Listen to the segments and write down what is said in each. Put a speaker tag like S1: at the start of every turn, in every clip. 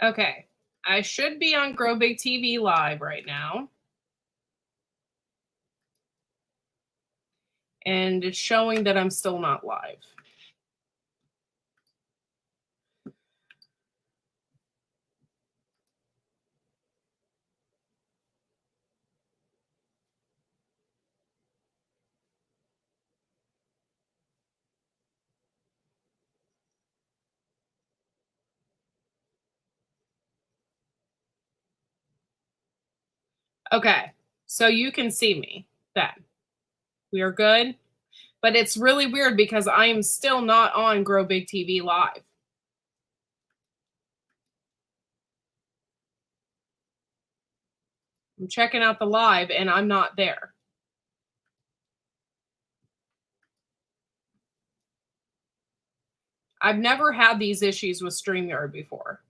S1: Okay. I should be on Grow Big TV live right now. And it's showing that I'm still not live. Okay. So you can see me then. We are good. But it's really weird because I am still not on Grow Big TV live. I'm checking out the live and I'm not there. I've never had these issues with StreamYard before.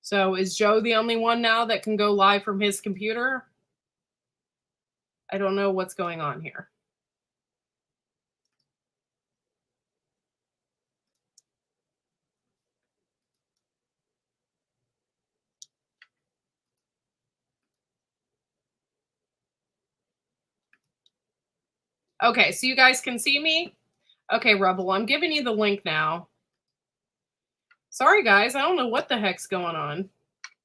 S1: So is Joe the only one now that can go live from his computer? I don't know what's going on here. Okay, so you guys can see me? Okay, Rebel, I'm giving you the link now. Sorry, guys, I don't know what the heck's going on,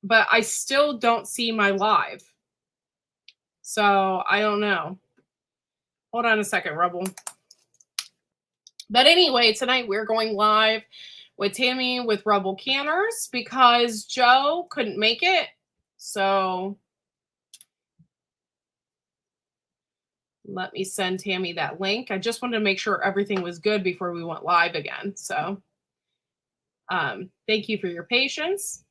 S1: but I still don't see my live. So I don't know. Hold on a second, Rebel. But anyway, tonight we're going live with Tammy with Rebel Canners because Joe couldn't make it. So let me send Tammy that link. I just wanted to make sure everything was good before we went live again. So thank you for your patience.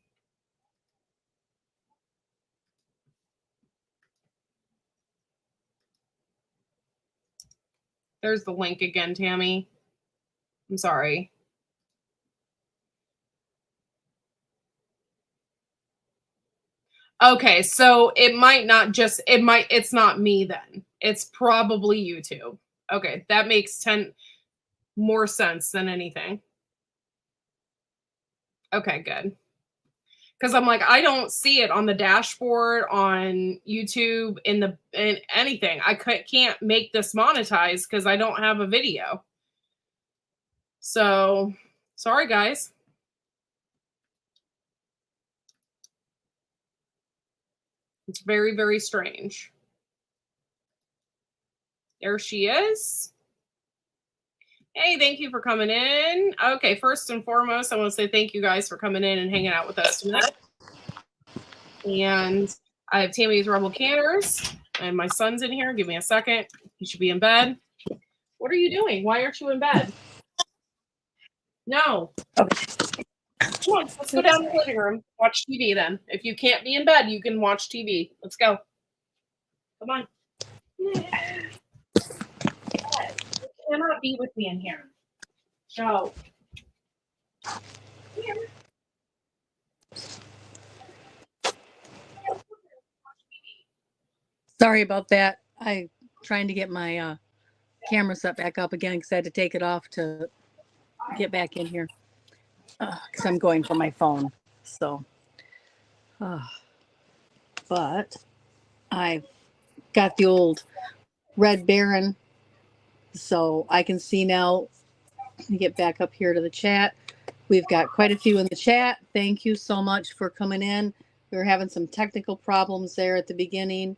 S1: There's the link again, Tammy. I'm sorry. Okay, so it's not me then. It's probably YouTube. Okay, that makes 10 more sense than anything. Okay, good. Because I'm like, I don't see it on the dashboard, on YouTube, in anything. I can't make this monetize because I don't have a video. So, sorry, guys. It's very, very strange. There she is. Hey, thank you for coming in. Okay, first and foremost, I want to say thank you guys for coming in and hanging out with us tonight. And I have Tammy's Rebel Canners, and my son's in here. Give me a second. He should be in bed. What are you doing? Why aren't you in bed? No. Okay. Come on, let's go down to the living room. Watch TV then. If you can't be in bed, you can watch TV. Let's go. Come on. You cannot be with me in here. Joe. Here.
S2: Sorry about that. I'm trying to get my camera set back up again because I had to take it off to get back in here because I'm going for my phone. So, but I've got the old Red Baron, so I can see now. Let me get back up here to the chat. We've got quite a few in the chat. Thank you so much for coming in. We were having some technical problems there at the beginning.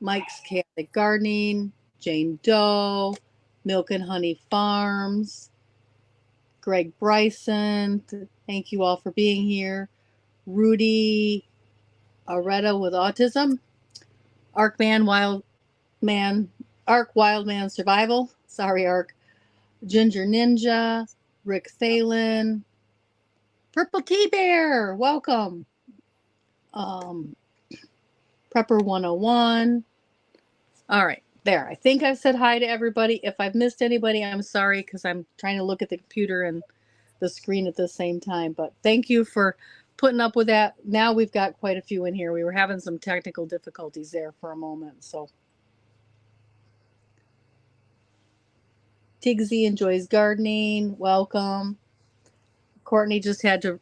S2: Mike's Catholic Gardening, Jane Doe, Milk and Honey Farms, Greg Bryson. Thank you all for being here. Rudy Aretta with autism. Arc Wildman Survival. Sorry, Arc. Ginger Ninja, Rick Thalen, Purple Tea Bear. Welcome. Prepper 101. All right, there. I think I've said hi to everybody. If I've missed anybody, I'm sorry because I'm trying to look at the computer and the screen at the same time. But thank you for putting up with that. Now we've got quite a few in here. We were having some technical difficulties there for a moment. So Tigsy enjoys gardening. Welcome. Courtney just had to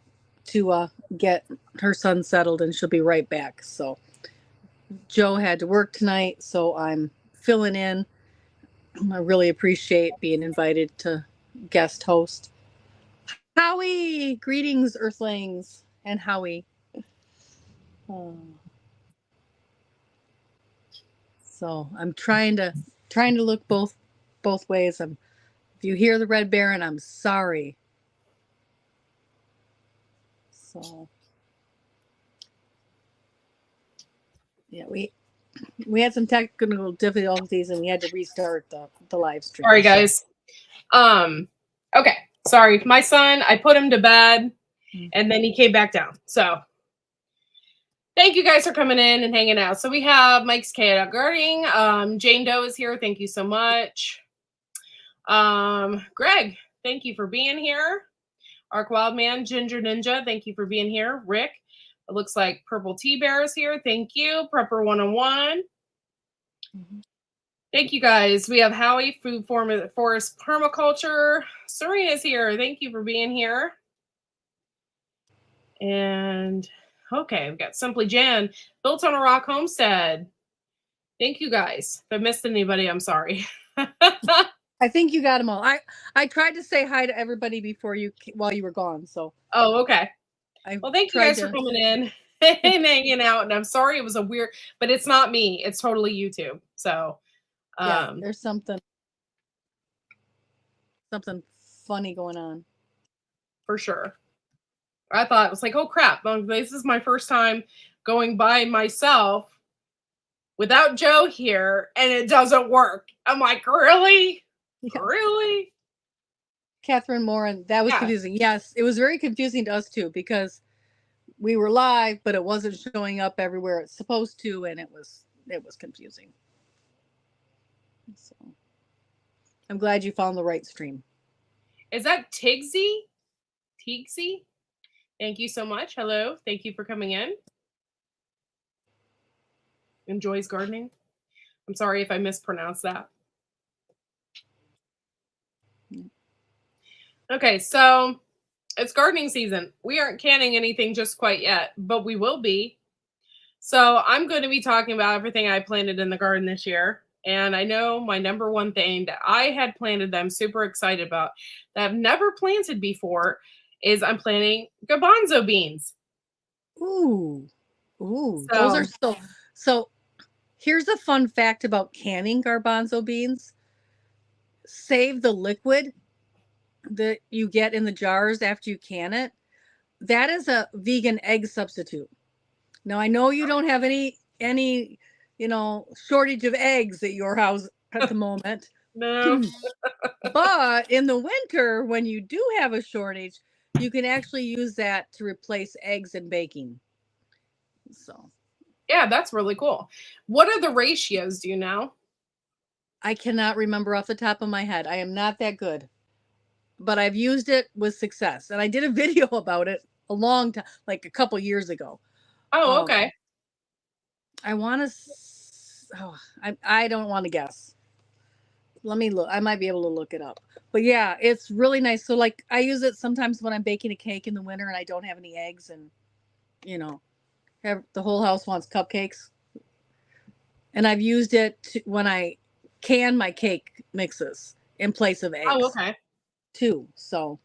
S2: get her son settled, and she'll be right back. So Joe had to work tonight, so I'm filling in. I really appreciate being invited to guest host. Howie, greetings, Earthlings, and Howie. So I'm trying to look both ways. If you hear the Red Baron, I'm sorry. So yeah, we had some technical difficulties and we had to restart the live stream.
S1: Sorry, guys. Okay, sorry. My son, I put him to bed and then he came back down. So thank you guys for coming in and hanging out. So we have Mike's Chaotic Gardening. Jane Doe is here. Thank you so much. Greg, thank you for being here. Arc Wildman, Ginger Ninja, thank you for being here. Rick, it looks like Purple Tea Bear is here. Thank you. Prepper 101. Thank you guys. We have Howie, Food Forest Permaculture. Serena's here. Thank you for being here. And okay, we've got Simply Jan, Built on a Rock Homestead. Thank you guys. If I missed anybody, I'm sorry.
S2: I think you got them all. I tried to say hi to everybody while you were gone. So.
S1: Oh, okay. Well, thank you guys for coming in and hanging out. And I'm sorry it was a weird, but it's not me. It's totally YouTube. So
S2: yeah, there's something funny going on.
S1: For sure. I thought it was like, oh crap, this is my first time going by myself without Joe here and it doesn't work. I'm like, really? Yeah. Really?
S2: Catherine Moran, that was confusing. Yes, it was very confusing to us too because we were live, but it wasn't showing up everywhere it's supposed to, and it was confusing. So I'm glad you found the right stream.
S1: Is that Tigsy? Tigsy? Thank you so much. Hello. Thank you for coming in. Enjoys gardening. I'm sorry if I mispronounced that. Okay, so it's gardening season. We aren't canning anything just quite yet, but we will be. So I'm going to be talking about everything I planted in the garden this year. And I know my number one thing that I had planted that I'm super excited about that I've never planted before is I'm planting garbanzo beans.
S2: Ooh. Those are so here's a fun fact about canning garbanzo beans. Save the liquid that you get in the jars after you can it. That is a vegan egg substitute. Now I know you don't have any shortage of eggs at your house at the moment.
S1: No.
S2: But in the winter, when you do have a shortage, you can actually use that to replace eggs in baking. So
S1: yeah, that's really cool. What are the ratios? Do you know?
S2: I cannot remember off the top of my head. I am not that good, but I've used it with success. And I did a video about it a long time, like a couple years ago.
S1: Oh, okay.
S2: I want to, I don't want to guess. Let me look. I might be able to look it up. But yeah, it's really nice. So like I use it sometimes when I'm baking a cake in the winter and I don't have any eggs and, the whole house wants cupcakes. And I've used it when I can my cake mixes in place of eggs.
S1: Oh, okay.
S2: Too. So.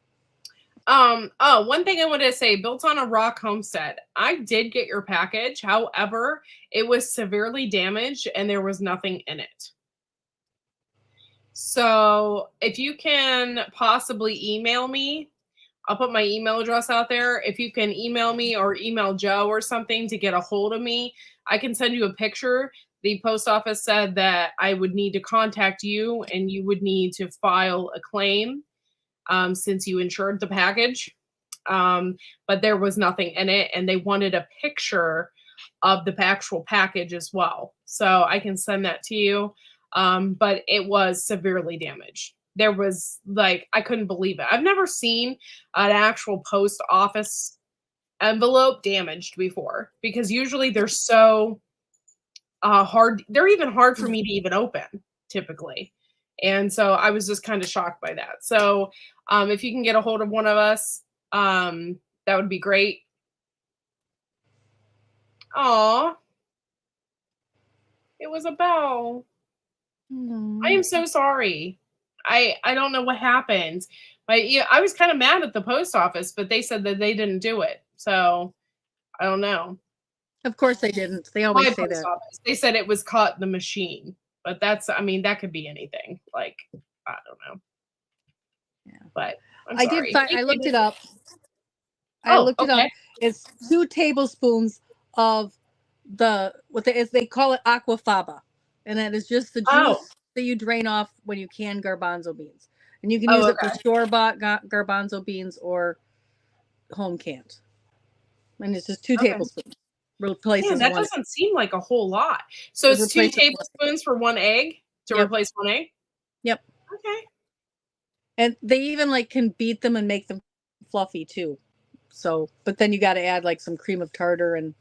S1: One thing I wanted to say, Built on a Rock Homestead. I did get your package. However, it was severely damaged and there was nothing in it. So if you can possibly email me, I'll put my email address out there. If you can email me or email Joe or something to get a hold of me, I can send you a picture. The post office said that I would need to contact you and you would need to file a claim since you insured the package. But there was nothing in it and they wanted a picture of the actual package as well. So I can send that to you. But it was severely damaged. There was I couldn't believe it. I've never seen an actual post office envelope damaged before because usually they're so hard. They're even hard for me to even open typically. And so I was just kind of shocked by that. So if you can get a hold of one of us, that would be great. Aw, it was a bell. I am so sorry. I don't know what happened. But yeah, I was kind of mad at the post office, but they said that they didn't do it. So I don't know.
S2: Of course they didn't. They
S1: My
S2: always say
S1: post
S2: that.
S1: office. They said it was caught in the machine. But that's, I mean, that could be anything. Like, I don't know.
S2: Yeah.
S1: But I'm
S2: I did
S1: sorry.
S2: find, I looked it up.
S1: Oh, okay.
S2: It's 2 tablespoons of what they call it aquafaba. And that is just the
S1: Oh,
S2: juice that you drain off when you can garbanzo beans. And you can use
S1: oh,
S2: it for
S1: okay.
S2: store-bought garbanzo beans or home canned. And it's just 2
S1: Okay.
S2: tablespoons.
S1: Man,
S2: Replaces
S1: that
S2: 1 egg.
S1: doesn't seem like a whole lot. So
S2: It
S1: it's 2
S2: replaces 1 egg.
S1: tablespoons for 1 egg to
S2: Yep.
S1: replace 1 egg?
S2: Yep.
S1: Okay.
S2: And they even like can beat them and make them fluffy too. So, but then you got to add like some cream of tartar and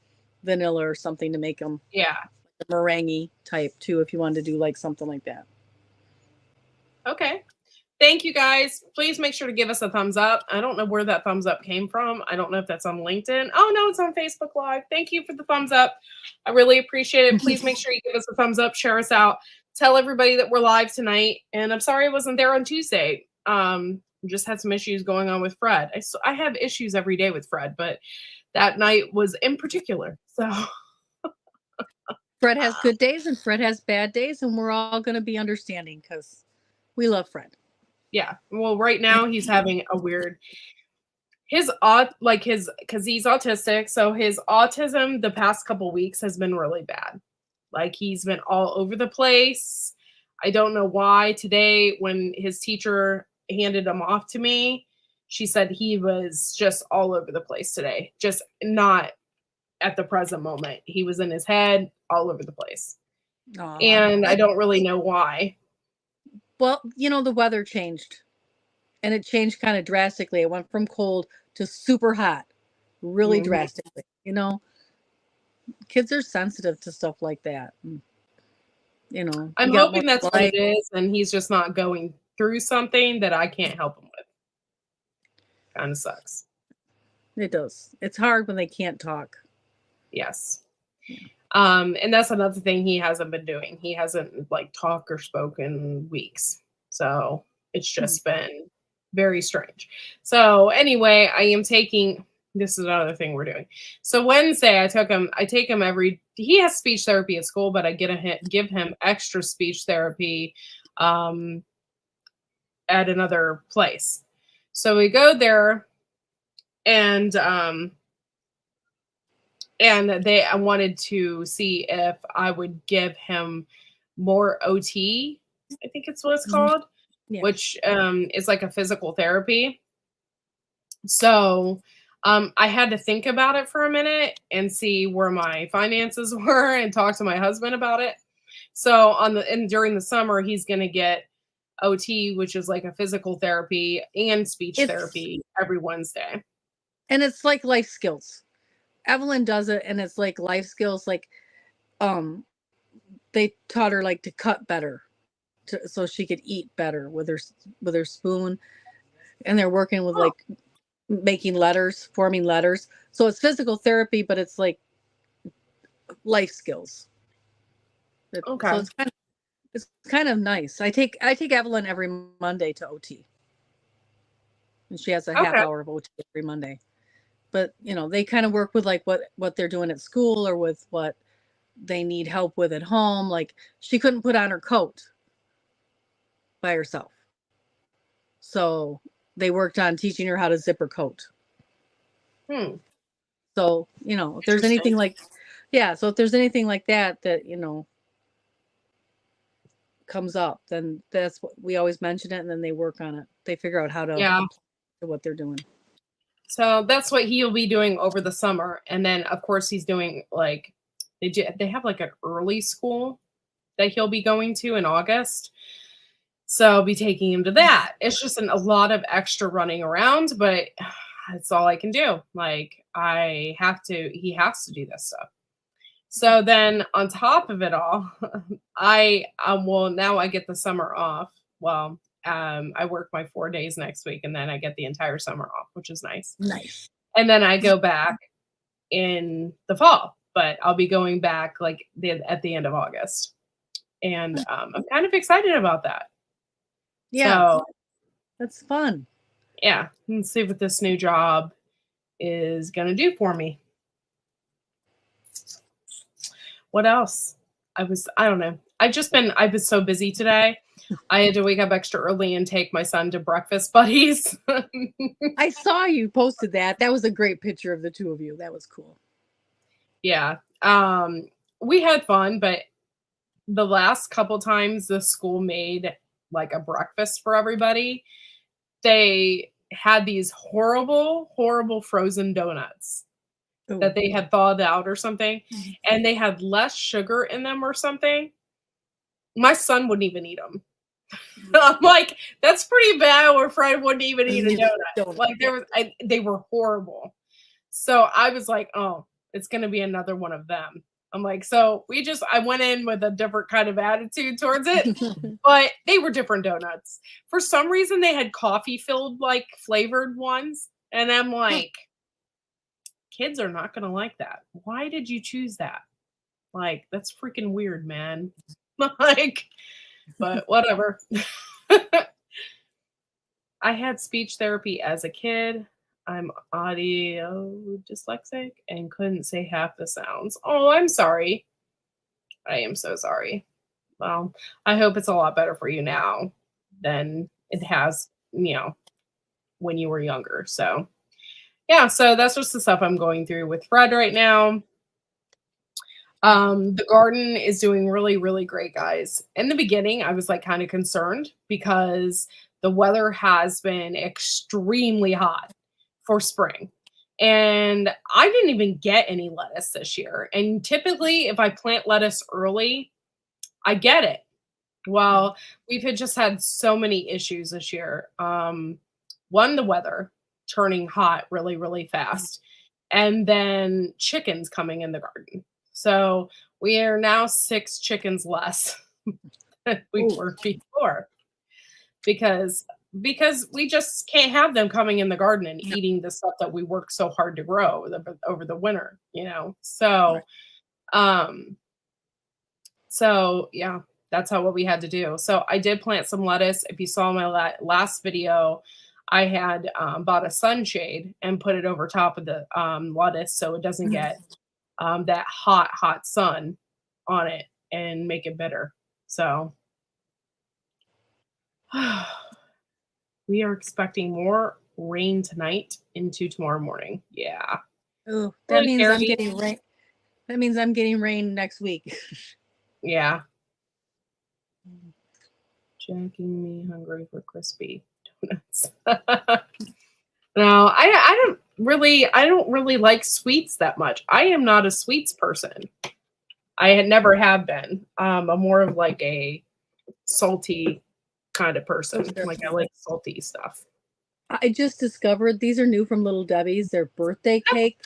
S2: vanilla or something to make them
S1: Yeah.
S2: meringue type too, if you wanted to do like something like that.
S1: Okay. Thank you guys. Please make sure to give us a thumbs up. I don't know where that thumbs up came from. I don't know if that's on LinkedIn. Oh, no, it's on Facebook Live. Thank you for the thumbs up. I really appreciate it. Please make sure you give us a thumbs up, share us out, tell everybody that we're live tonight. And I'm sorry I wasn't there on Tuesday. Just had some issues going on with Fred. I have issues every day with Fred, but that night was in particular. So
S2: Fred has good days and Fred has bad days, and we're all going to be understanding because we love Fred.
S1: yeah. Well, right now he's having a weird because he's autistic, so his autism the past couple weeks has been really bad. Like he's been all over the place. I don't know why. Today when his teacher handed him off to me, she said he was just all over the place today, just not at the present moment. He was in his head all over the place.
S2: Aww.
S1: And I don't really know why.
S2: Well, the weather changed, and it changed kind of drastically. It went from cold to super hot, really drastically. Kids are sensitive to stuff like that.
S1: I'm hoping that's what it is, and he's just not going through something that I can't help him with. Kind of sucks.
S2: It does. It's hard when they can't talk.
S1: Yes. And that's another thing he hasn't been doing. He hasn't like talked or spoken in weeks. So it's just been very strange. So anyway, this is another thing we're doing. So Wednesday I take him he has speech therapy at school, but I give him extra speech therapy at another place. So we go there and I wanted to see if I would give him more OT, I think it's what it's called, which is like a physical therapy. So I had to think about it for a minute and see where my finances were and talk to my husband about it. So during the summer, he's going to get OT, which is like a physical therapy and speech therapy every Wednesday.
S2: And it's like life skills. Evelyn does it, and it's like life skills. Like, they taught her like to cut better, so she could eat better with her spoon. And they're working with like making letters, forming letters. So it's physical therapy, but it's like life skills.
S1: Okay.
S2: So it's kind of nice. I take Evelyn every Monday to OT, and she has a half hour of OT every Monday. But they kind of work with like what they're doing at school or with what they need help with at home. Like she couldn't put on her coat by herself, so they worked on teaching her how to zip her coat. So if there's anything like so if there's anything like that comes up, then that's what we always mention it, and then they work on it. They figure out how to apply to what they're doing.
S1: So that's what he'll be doing over the summer. And then of course he's doing like, they have like an early school that he'll be going to in August. So I'll be taking him to that. It's just a lot of extra running around, but that's all I can do. Like he has to do this stuff. So then on top of it all, now I get the summer off Well, I work my 4 days next week, and then I get the entire summer off, which is nice.
S2: Nice.
S1: And then I go back in the fall, but I'll be going back like at the end of August. And I'm kind of excited about that.
S2: Yeah,
S1: So,
S2: that's fun.
S1: yeah, let's see what this new job is going to do for me. What else? I don't know. I've been so busy today. I had to wake up extra early and take my son to breakfast buddies.
S2: I saw you posted that. That was a great picture of the two of you. That was cool.
S1: Yeah. We had fun, but the last couple times the school made like a breakfast for everybody, they had these horrible, horrible frozen donuts
S2: Ooh.
S1: that they had thawed out or something, and they had less sugar in them or something. My son wouldn't even eat them. I'm like, that's pretty bad where Fred wouldn't even eat a donut. Like they were horrible. So I was like, oh, it's gonna be another one of them. I'm like, so I went in with a different kind of attitude towards it, but they were different donuts. For some reason, they had coffee filled, like flavored ones. And I'm like, kids are not gonna like that. Why did you choose that? Like, that's freaking weird, man. Like, but whatever. I had speech therapy as a kid. I'm audio dyslexic and couldn't say half the sounds. Oh, I'm sorry. I am so sorry. Well, I hope it's a lot better for you now than it has, when you were younger. So, yeah, so that's just the stuff I'm going through with Fred right now. The garden is doing really, really great, guys. In the beginning, I was like kind of concerned because the weather has been extremely hot for spring. And I didn't even get any lettuce this year. And typically, if I plant lettuce early, I get it. Well, we've just had so many issues this year. One, the weather turning hot really, really fast, and then chickens coming in the garden. So we are now 6 chickens less than we were before because we just can't have them coming in the garden and eating the stuff that we work so hard to grow over the winter, So, yeah, that's what we had to do. So I did plant some lettuce. If you saw my last video, I had bought a sunshade and put it over top of the lettuce so it doesn't get that hot sun on it and make it bitter. So we are expecting more rain tonight into tomorrow morning. Yeah.
S2: Oh, that means I'm getting rain. That means I'm getting rain next week.
S1: Yeah. Jacking me hungry for crispy donuts. No, I don't really like sweets that much. I am not a sweets person. I had never have been. I'm more of like a salty kind of person. Like I like salty stuff.
S2: I just discovered these are new from Little Debbie's. They're birthday cake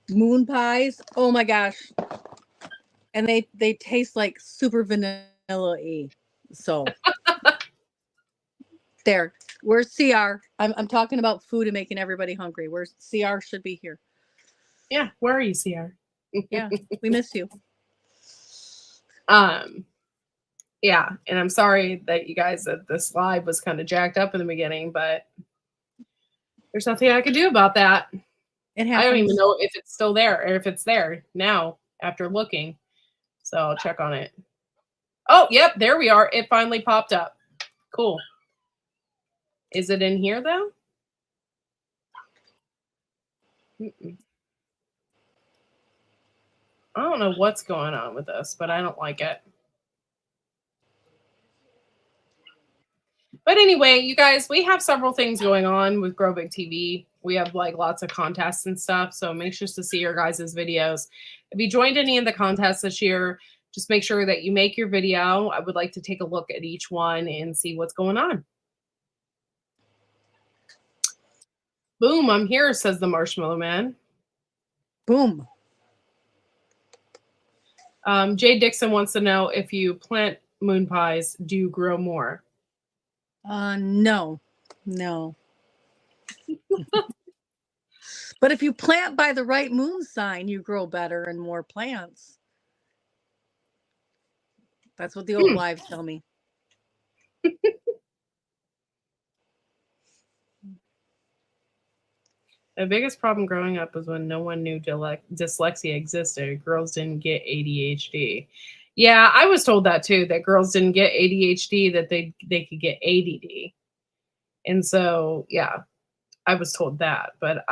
S2: moon pies. Oh my gosh. And they taste like super vanilla-y. So there. Where's CR? I'm talking about food and making everybody hungry. Where's CR should be here.
S1: Yeah, where are you, CR?
S2: Yeah, we miss you.
S1: Yeah, and I'm sorry that you guys that this live was kind of jacked up in the beginning, but there's nothing I could do about that.
S2: It happens.
S1: I don't even know if it's still there or if it's there now after looking. So I'll check on it. Oh, yep, there we are. It finally popped up. Cool. Is it in here though? I don't know what's going on with this, but I don't like it. But anyway, you guys, we have several things going on with Grow Big TV. We have like lots of contests and stuff. So make sure to see your guys' videos. If you joined any of the contests this year, just make sure that you make your video. I would like to take a look at each one and see what's going on. Boom, I'm here, says the Marshmallow Man.
S2: Boom.
S1: Jay Dixon wants to know if you plant moon pies, do you grow more?
S2: No. No. But if you plant by the right moon sign, you grow better and more plants. That's what the old wives tell me.
S1: The biggest problem growing up was when no one knew dyslexia existed. Girls didn't get ADHD. Yeah, I was told that too, that girls didn't get ADHD, that they could get ADD. And so, yeah, I was told that, but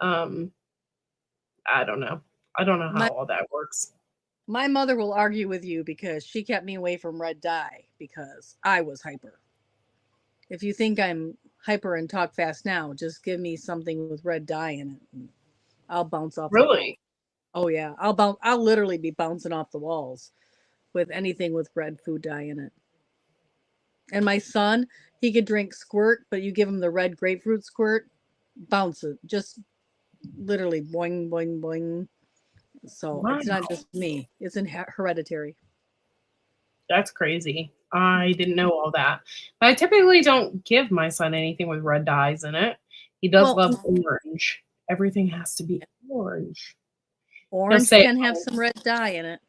S1: um I don't know. I don't know how
S2: My
S1: all that works.
S2: my mother will argue with you because she kept me away from red dye because I was hyper. If you think I'm hyper and talk fast now, just give me something with red dye in it. And I'll bounce off the wall.
S1: Really?
S2: Oh yeah, I'll literally be bouncing off the walls with anything with red food dye in it. And my son, he could drink squirt, but you give him the red grapefruit squirt, bounce it, just literally boing boing boing. So
S1: Wow.
S2: it's not just me; it's hereditary.
S1: That's crazy. I didn't know all that. But I typically don't give my son anything with red dyes in it. He does
S2: Well,
S1: love orange. Everything has to be orange. He'll
S2: orange
S1: say,
S2: can have some red dye in it,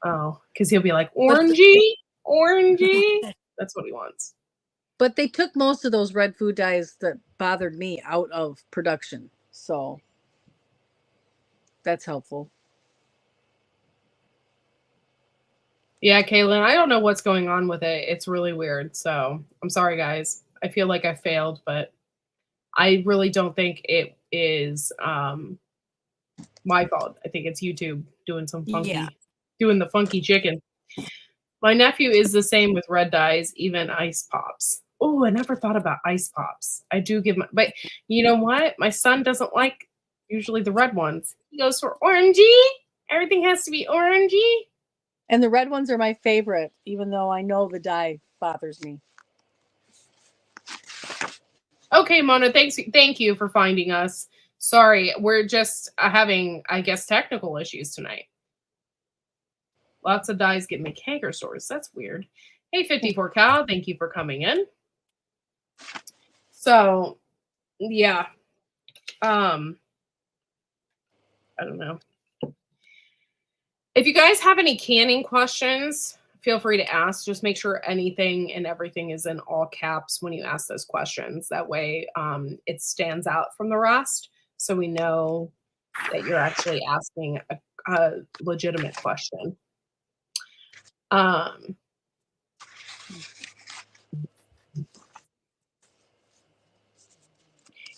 S1: oh, because he'll be like,
S2: but
S1: orangey, orangey. That's what he wants.
S2: but they took most of those red food dyes that bothered me out of production, so that's helpful.
S1: Yeah, Kaylin, I don't know what's going on with it. It's really weird. So I'm sorry, guys. I feel like I failed, but I really don't think it is my fault. I think it's YouTube doing
S2: Yeah,
S1: doing the funky chicken. My nephew is the same with red dyes, even ice pops. Oh, I never thought about ice pops. I do give my, but you know what? My son doesn't like usually the red ones. He goes for orangey. Everything has to be orangey.
S2: and the red ones are my favorite, even though I know the dye bothers me.
S1: Okay, Mona, thank you for finding us. Sorry, we're just having, I guess, technical issues tonight. Lots of dyes get me canker sores. That's weird. Hey, 54 Cal, thank you for coming in. So, yeah, I don't know. If you guys have any canning questions, feel free to ask. Just make sure anything and everything is in all caps when you ask those questions. That way, it stands out from the rest, so we know that you're actually asking a legitimate question.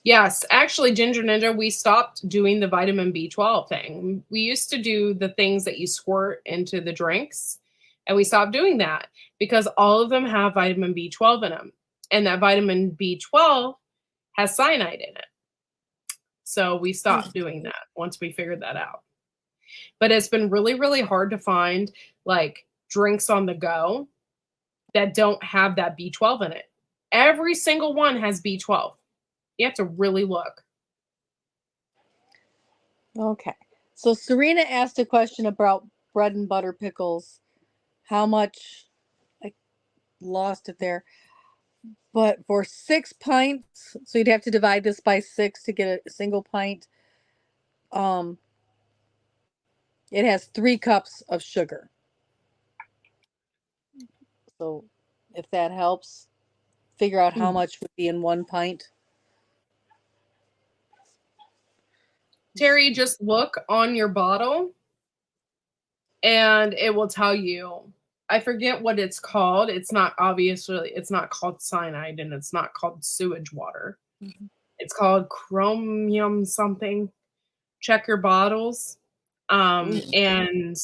S1: Yes, actually, Ginger Ninja, we stopped doing the vitamin B12 thing. We used to do the things that you squirt into the drinks, and we stopped doing that because all of them have vitamin B12 in them. And that vitamin B12 has cyanide in it. So we stopped doing that once we figured that out. But it's been really, really hard to find like drinks on the go that don't have that B12 in it. Every single one has B12. You have to really look.
S2: Okay. So Serena asked a question about bread and butter pickles. How much? I lost it there. But for 6 pints, so you'd have to divide this by 6 to get a single pint. Um, it has 3 cups of sugar. So if that helps, figure out how much would be in 1 pint.
S1: Terry, just look on your bottle and it will tell you. I forget what it's called. It's not called cyanide and it's not called sewage water.
S2: Mm-hmm.
S1: It's called chromium something. Check your bottles. And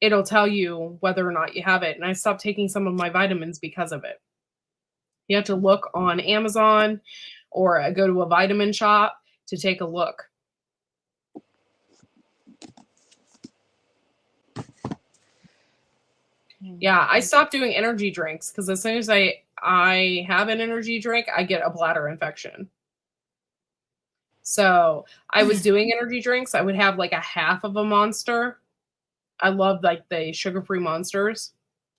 S1: it'll tell you whether or not you have it. And I stopped taking some of my vitamins because of it. You have to look on Amazon or go to a vitamin shop to take a look. Yeah, I stopped doing energy drinks because as soon as I have an energy drink, I get a bladder infection. So I was doing energy drinks. I would have like a half of a Monster. I love like the sugar-free Monsters.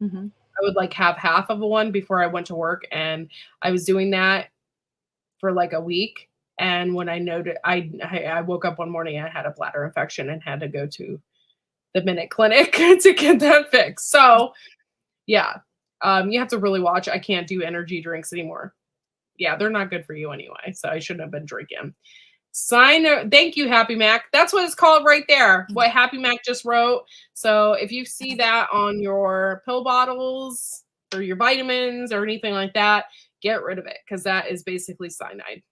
S2: Mm-hmm.
S1: I would like have half of one before I went to work, and I was doing that for like a week. And when I noted, I woke up one morning, I had a bladder infection and had to go to the Minute Clinic to get that fixed. So yeah, you have to really watch. I can't do energy drinks anymore. Yeah, they're not good for you anyway. So I shouldn't have been drinking. Thank you, Happy Mac. That's what it's called right there. What Happy Mac just wrote. So if you see that on your pill bottles or your vitamins or anything like that, get rid of it because that is basically cyanide.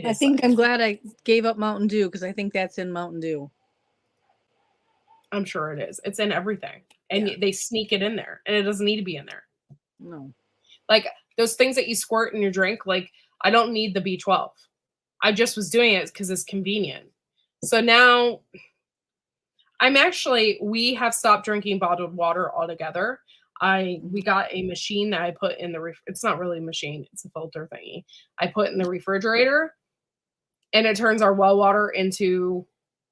S2: I think I'm glad I gave up Mountain Dew because I think that's in Mountain Dew.
S1: I'm sure it is. It's in everything. And they sneak it in there. And it doesn't need to be in there.
S2: No.
S1: Like those things that you squirt in your drink, like I don't need the B12. I just was doing it because it's convenient. So now we have stopped drinking bottled water altogether. We got a machine that I put in the it's not really a machine, it's a filter thingy. I put in the refrigerator and it turns our well water into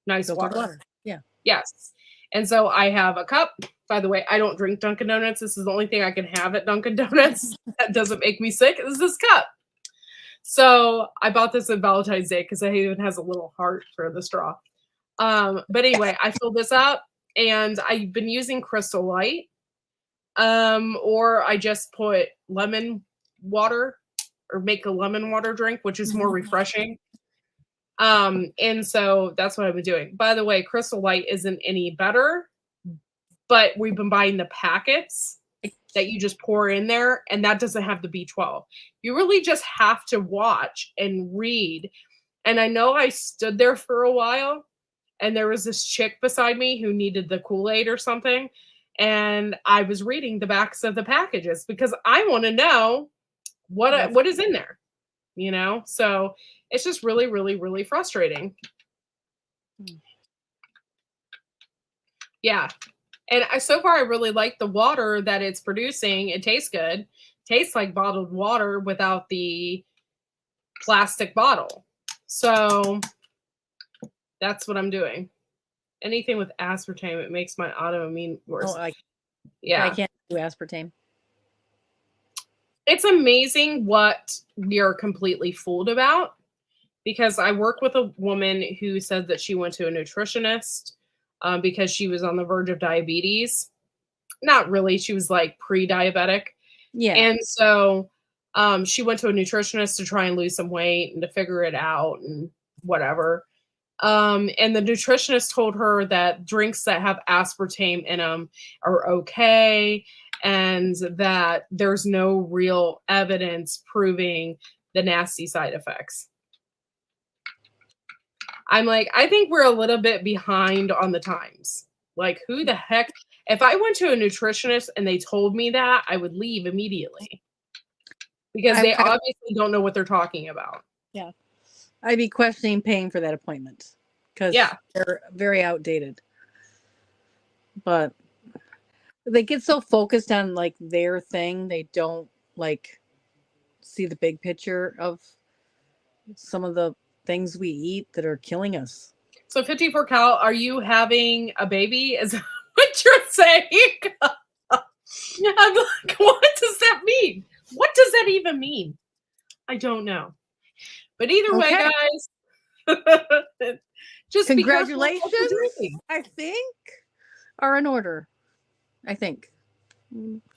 S1: nice water.
S2: Yeah.
S1: Yes. And so I have a cup. By the way, I don't drink Dunkin' Donuts. This is the only thing I can have at Dunkin' Donuts that doesn't make me sick is this cup. So I bought this on Valentine's Day because it even has a little heart for the straw. But anyway, I filled this up and I've been using Crystal Light. Or I just put lemon water or make a lemon water drink, which is more refreshing. And so that's what I've been doing. By the way, Crystal Light isn't any better, but we've been buying the packets that you just pour in there, and that doesn't have the B12. You really just have to watch and read. And I know I stood there for a while, and there was this chick beside me who needed the Kool-Aid or something, and I was reading the backs of the packages because I want to know what is in there, you know? So it's just really, really, really frustrating. Yeah. And so far, I really like the water that it's producing. It tastes good. Tastes like bottled water without the plastic bottle. So that's what I'm doing. Anything with aspartame, it makes my autoimmune worse.
S2: I can't do aspartame.
S1: It's amazing what we are completely fooled about because I work with a woman who said that she went to a nutritionist because she was on the verge of diabetes. Not really. She was like pre-diabetic.
S2: Yeah.
S1: And so she went to a nutritionist to try and lose some weight and to figure it out and whatever. And the nutritionist told her that drinks that have aspartame in them are okay and that there's no real evidence proving the nasty side effects. I'm like, I think we're a little bit behind on the times. Like, who the heck? If I went to a nutritionist and they told me that, I would leave immediately because they obviously don't know what they're talking about.
S2: Yeah. I'd be questioning paying for that appointment because they're very outdated. But they get so focused on like their thing, they don't like see the big picture of some of the things we eat that are killing us.
S1: So 54 Cal, are you having a baby? Is that what you're saying? I'm like, what does that mean? What does that even mean? I don't know. But either way, guys, just
S2: congratulations, I think, are in order. I think.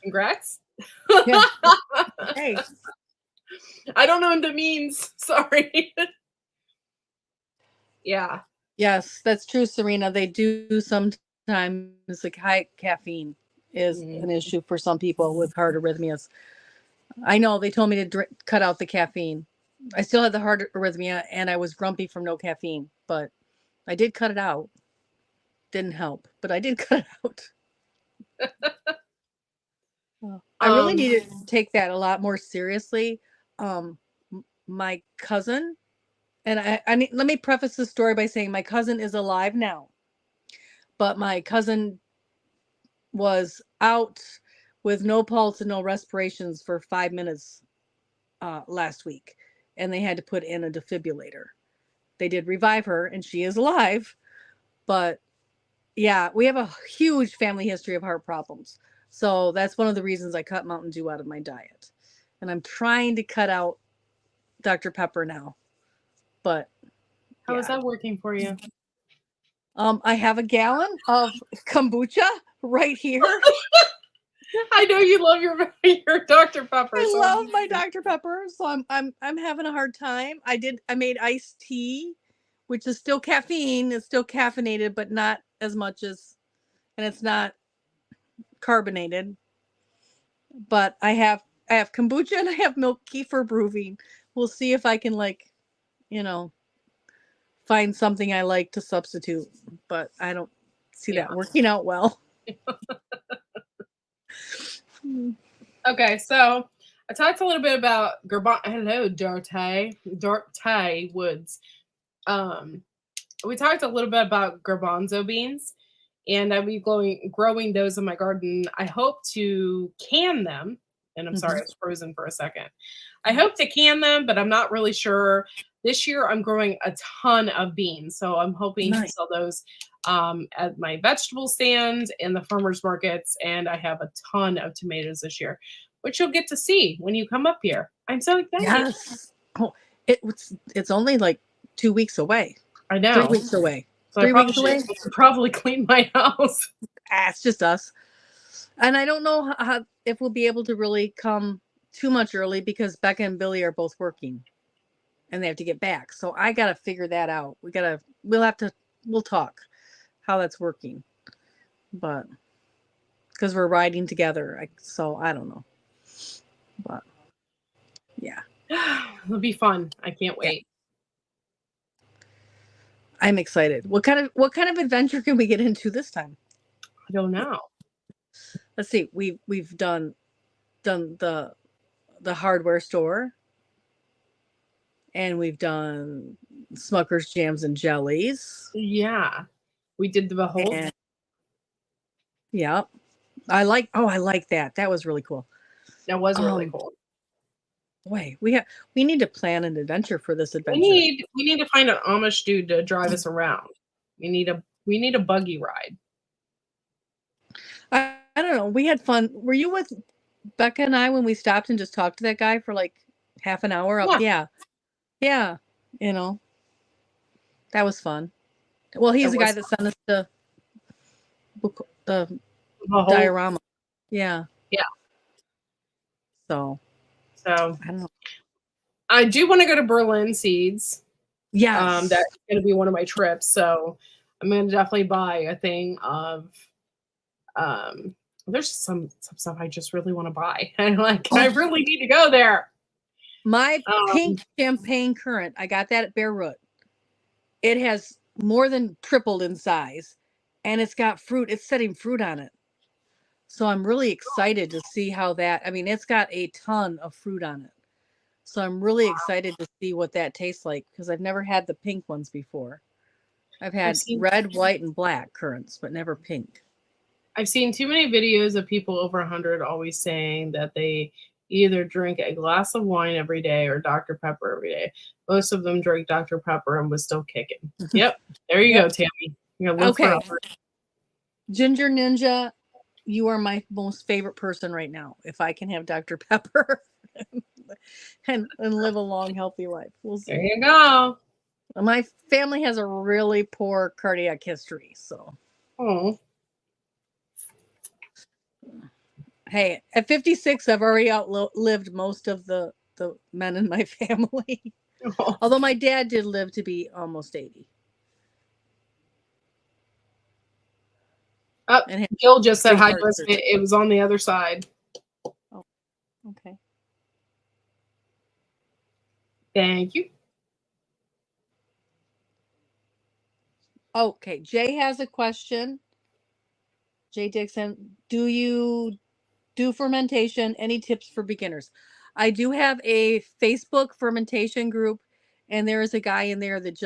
S1: Congrats.
S2: Yeah. Hey.
S1: I don't know what that means. Sorry. Yeah.
S2: Yes, that's true, Serena. They do sometimes, like high caffeine is an issue for some people with heart arrhythmias. I know they told me to cut out the caffeine. I still had the heart arrhythmia and I was grumpy from no caffeine, but I did cut it out. Didn't help, but I did cut it out. I really need to take that a lot more seriously. My cousin, and let me preface the story by saying my cousin is alive now, but my cousin was out with no pulse and no respirations for 5 minutes last week, and they had to put in a defibrillator. They did revive her, and she is alive, but yeah, we have a huge family history of heart problems. So that's one of the reasons I cut Mountain Dew out of my diet. And I'm trying to cut out Dr. Pepper now. But
S1: How is that working for you?
S2: I have a gallon of kombucha right here.
S1: I know you love your Dr. Pepper.
S2: I love my Dr. Pepper, so I'm having a hard time. I made iced tea, which is still caffeine. It's still caffeinated, but not as much as, and it's not carbonated. But I have kombucha and I have milk kefir brewing. We'll see if I can find something I like to substitute, but I don't see that working out well.
S1: Okay, so I talked a little bit about hello, Darte Woods. We talked a little bit about garbanzo beans, and I'll be growing those in my garden. I hope to can them, and I'm sorry, I was frozen for a second. I hope to can them, but I'm not really sure. This year, I'm growing a ton of beans, so I'm hoping to sell those at my vegetable stands and the farmers markets. And I have a ton of tomatoes this year, which you'll get to see when you come up here. I'm so excited.
S2: Yes. Oh, it's only like 2 weeks away.
S1: I know.
S2: 3 weeks away.
S1: So
S2: 3 weeks away.
S1: I should probably clean my house.
S2: It's just us. And I don't know if we'll be able to really come too much early because Becca and Billy are both working and they have to get back. So I got to figure that out. We'll talk how that's working. But because we're riding together. So I don't know. But yeah.
S1: It'll be fun. I can't wait.
S2: I'm excited. What kind of adventure can we get into this time?
S1: I don't know.
S2: Let's see. We've done the hardware store, and we've done Smucker's jams and jellies.
S1: Yeah, we did the behold.
S2: Yeah, I like that. That was really cool.
S1: That was really cool.
S2: Boy, we need to plan an adventure for this adventure.
S1: We need to find an Amish dude to drive us around. We need a buggy ride.
S2: I don't know. We had fun. Were you with Becca and I when we stopped and just talked to that guy for like half an hour? Yeah. That was fun. Well, he's the guy that sent us the diorama. Yeah. So
S1: I
S2: don't know.
S1: I do want to go to Berlin Seeds.
S2: Yes.
S1: That's going to be one of my trips. So I'm going to definitely buy a thing of, there's some stuff I just really want to buy. And I really need to go there.
S2: My pink champagne currant, I got that at Bear Root. It has more than tripled in size and it's got fruit. It's setting fruit on it. So I'm really excited to see how it's got a ton of fruit on it. So I'm really excited to see what that tastes like because I've never had the pink ones before. I've had red, white, and black currants, but never pink.
S1: I've seen too many videos of people over 100 always saying that they either drink a glass of wine every day or Dr. Pepper every day. Most of them drink Dr. Pepper and was still kicking. Yep. There you go, Tammy. You're gonna live forever. Ginger
S2: Ninja, you are my most favorite person right now. If I can have Dr. Pepper and live a long, healthy life. We'll see.
S1: There you go.
S2: My family has a really poor cardiac history, so.
S1: Oh.
S2: Hey, at 56, I've already outlived most of the men in my family. Oh. Although my dad did live to be almost 80.
S1: And Gil just said hi to us. It was on the other side.
S2: Oh, okay.
S1: Thank you.
S2: Okay, Jay has a question. Jay Dixon, do you do fermentation? Any tips for beginners? I do have a Facebook fermentation group, and there is a guy in there that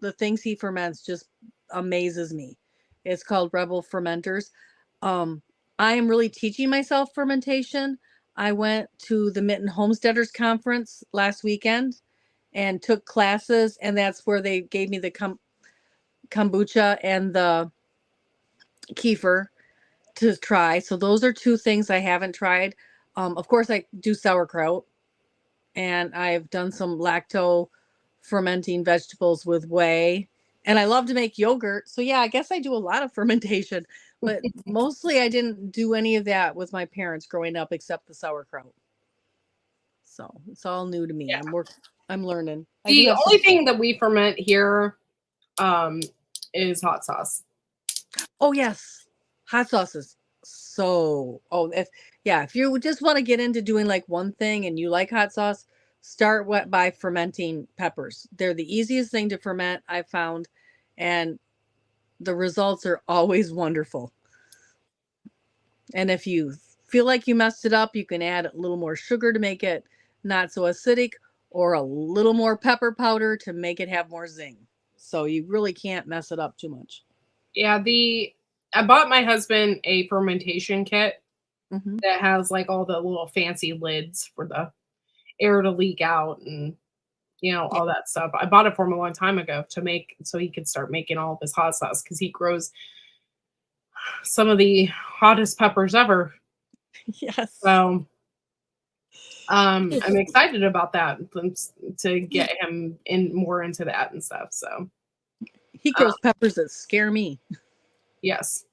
S2: the things he ferments just amazes me. It's called Rebel Fermenters. I am really teaching myself fermentation. I went to the Mitten Homesteaders Conference last weekend and took classes, and that's where they gave me the kombucha and the kefir. to try. So those are two things I haven't tried. Of course, I do sauerkraut, and I've done some lacto fermenting vegetables with whey. And I love to make yogurt. So yeah, I guess I do a lot of fermentation, but mostly I didn't do any of that with my parents growing up except the sauerkraut. So it's all new to me.
S1: Yeah.
S2: I'm learning. I do
S1: The
S2: have
S1: only
S2: some.
S1: thing that we ferment here is hot sauce.
S2: Oh yes, hot sauces. So if you just want to get into doing like one thing and you like hot sauce, start by fermenting peppers. They're the easiest thing to ferment, I've found, and the results are always wonderful. And if you feel like you messed it up, you can add a little more sugar to make it not so acidic, or a little more pepper powder to make it have more zing. So you really can't mess it up too much.
S1: Yeah, I bought my husband a fermentation kit
S2: Mm-hmm.
S1: that has like all the little fancy lids for the air to leak out and
S2: Yeah.
S1: all that stuff. I bought it for him a long time ago to make so he could start making all of his hot sauce because he grows some of the hottest peppers ever.
S2: Yes.
S1: So I'm excited about that to get him in more into that and stuff. So
S2: He grows peppers that scare me.
S1: yes.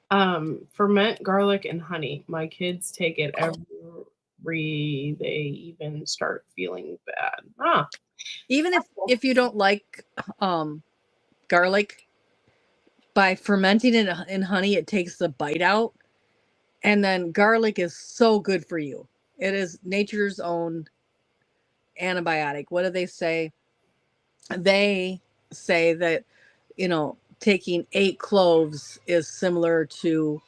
S1: Ferment garlic and honey. My kids take it every they even start feeling bad. Ah,
S2: Even if you don't like garlic, by fermenting it in honey, it takes the bite out. And then garlic is so good for you. It is nature's own antibiotic. What do they say? They say that, taking 8 cloves is similar to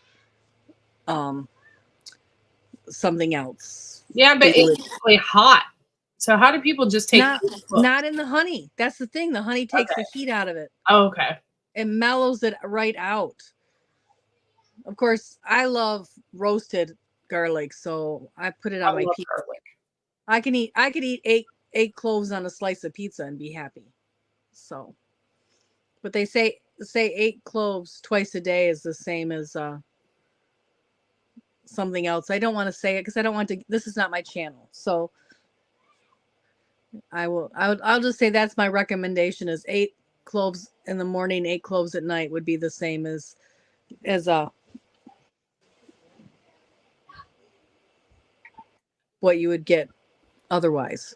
S2: something else.
S1: yeah, but it's really hot. So how do people just take
S2: Not in the honey. That's the thing. The honey takes the heat out of it.
S1: Oh, okay.
S2: It mellows it right out. Of course, I love roasted garlic, so I put it on my
S1: love
S2: pizza.
S1: garlic.
S2: I could eat eight cloves on a slice of pizza and be happy. So, but they say 8 cloves twice a day is the same as something else. I don't want to say it because I don't want to. This is not my channel, so I'll just say that's my recommendation: is 8 cloves in the morning, 8 cloves at night would be the same as what you would get otherwise.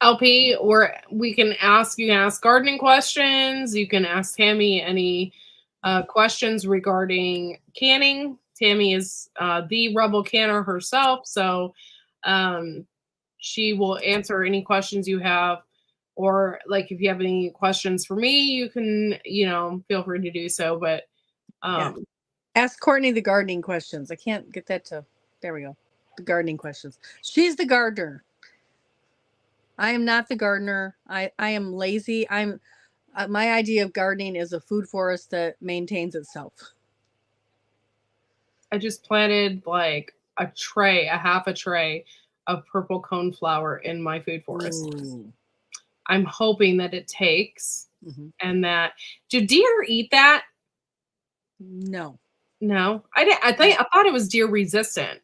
S1: LP, or you can ask gardening questions. You can ask Tammy any questions regarding canning. Tammy is the Rebel canner herself, so she will answer any questions you have. Or like if you have any questions for me, you can feel free to do so. But
S2: ask Courtney the gardening questions. I can't get that to. There we go. The gardening questions. She's the gardener. I am not the gardener. I am lazy. My idea of gardening is a food forest that maintains itself.
S1: I just planted like a half a tray of purple coneflower in my food forest.
S2: Ooh.
S1: I'm hoping that it takes and that do deer eat that?
S2: No.
S1: No. I thought it was deer resistant.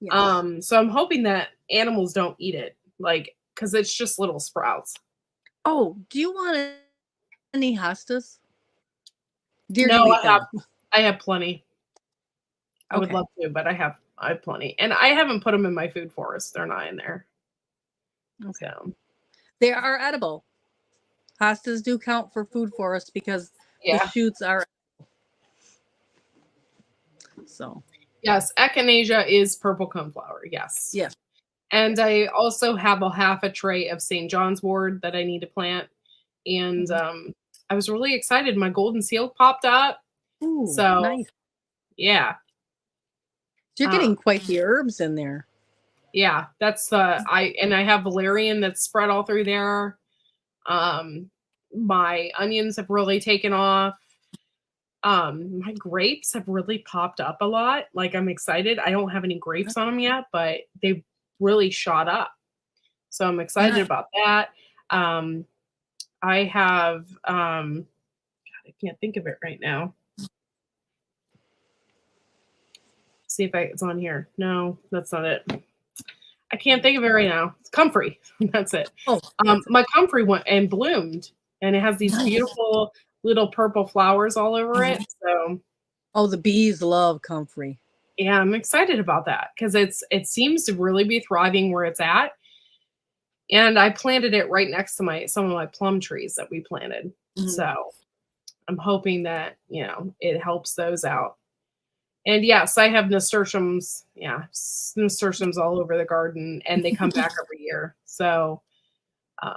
S1: Yes. So I'm hoping that animals don't eat it, like because it's just little sprouts.
S2: Oh, do you want any hostas? Deer
S1: no,
S2: can eat them.
S1: I have plenty. I would love to, but I have plenty, and I haven't put them in my food forest. They're not in there.
S2: Okay.
S1: So.
S2: They are edible. Hostas do count for food forest because the shoots are. So.
S1: Yes, echinacea is purple coneflower. Yes.
S2: Yes.
S1: And I also have a half a tray of St. John's wort that I need to plant. And I was really excited. My golden seal popped up.
S2: Ooh,
S1: so
S2: nice.
S1: Yeah.
S2: You're getting quite the herbs in there.
S1: Yeah, that's I have valerian that's spread all through there. My onions have really taken off. My grapes have really popped up a lot. Like I'm excited. I don't have any grapes on them yet, but they've really shot up. So I'm excited about that. I have God, I can't think of it right now. see if it's on here. No, that's not it. I can't think of it right now. It's comfrey. That's it.
S2: Oh,
S1: My comfrey went and bloomed, and it has these
S2: nice.
S1: beautiful little purple flowers all over it. So
S2: Oh, the bees love comfrey.
S1: yeah, I'm excited about that because it seems to really be thriving where it's at. And I planted it right next to some of my plum trees that we planted. So I'm hoping that, it helps those out. And yes, I have nasturtiums. Yeah, nasturtiums all over the garden, and they come back every year. So I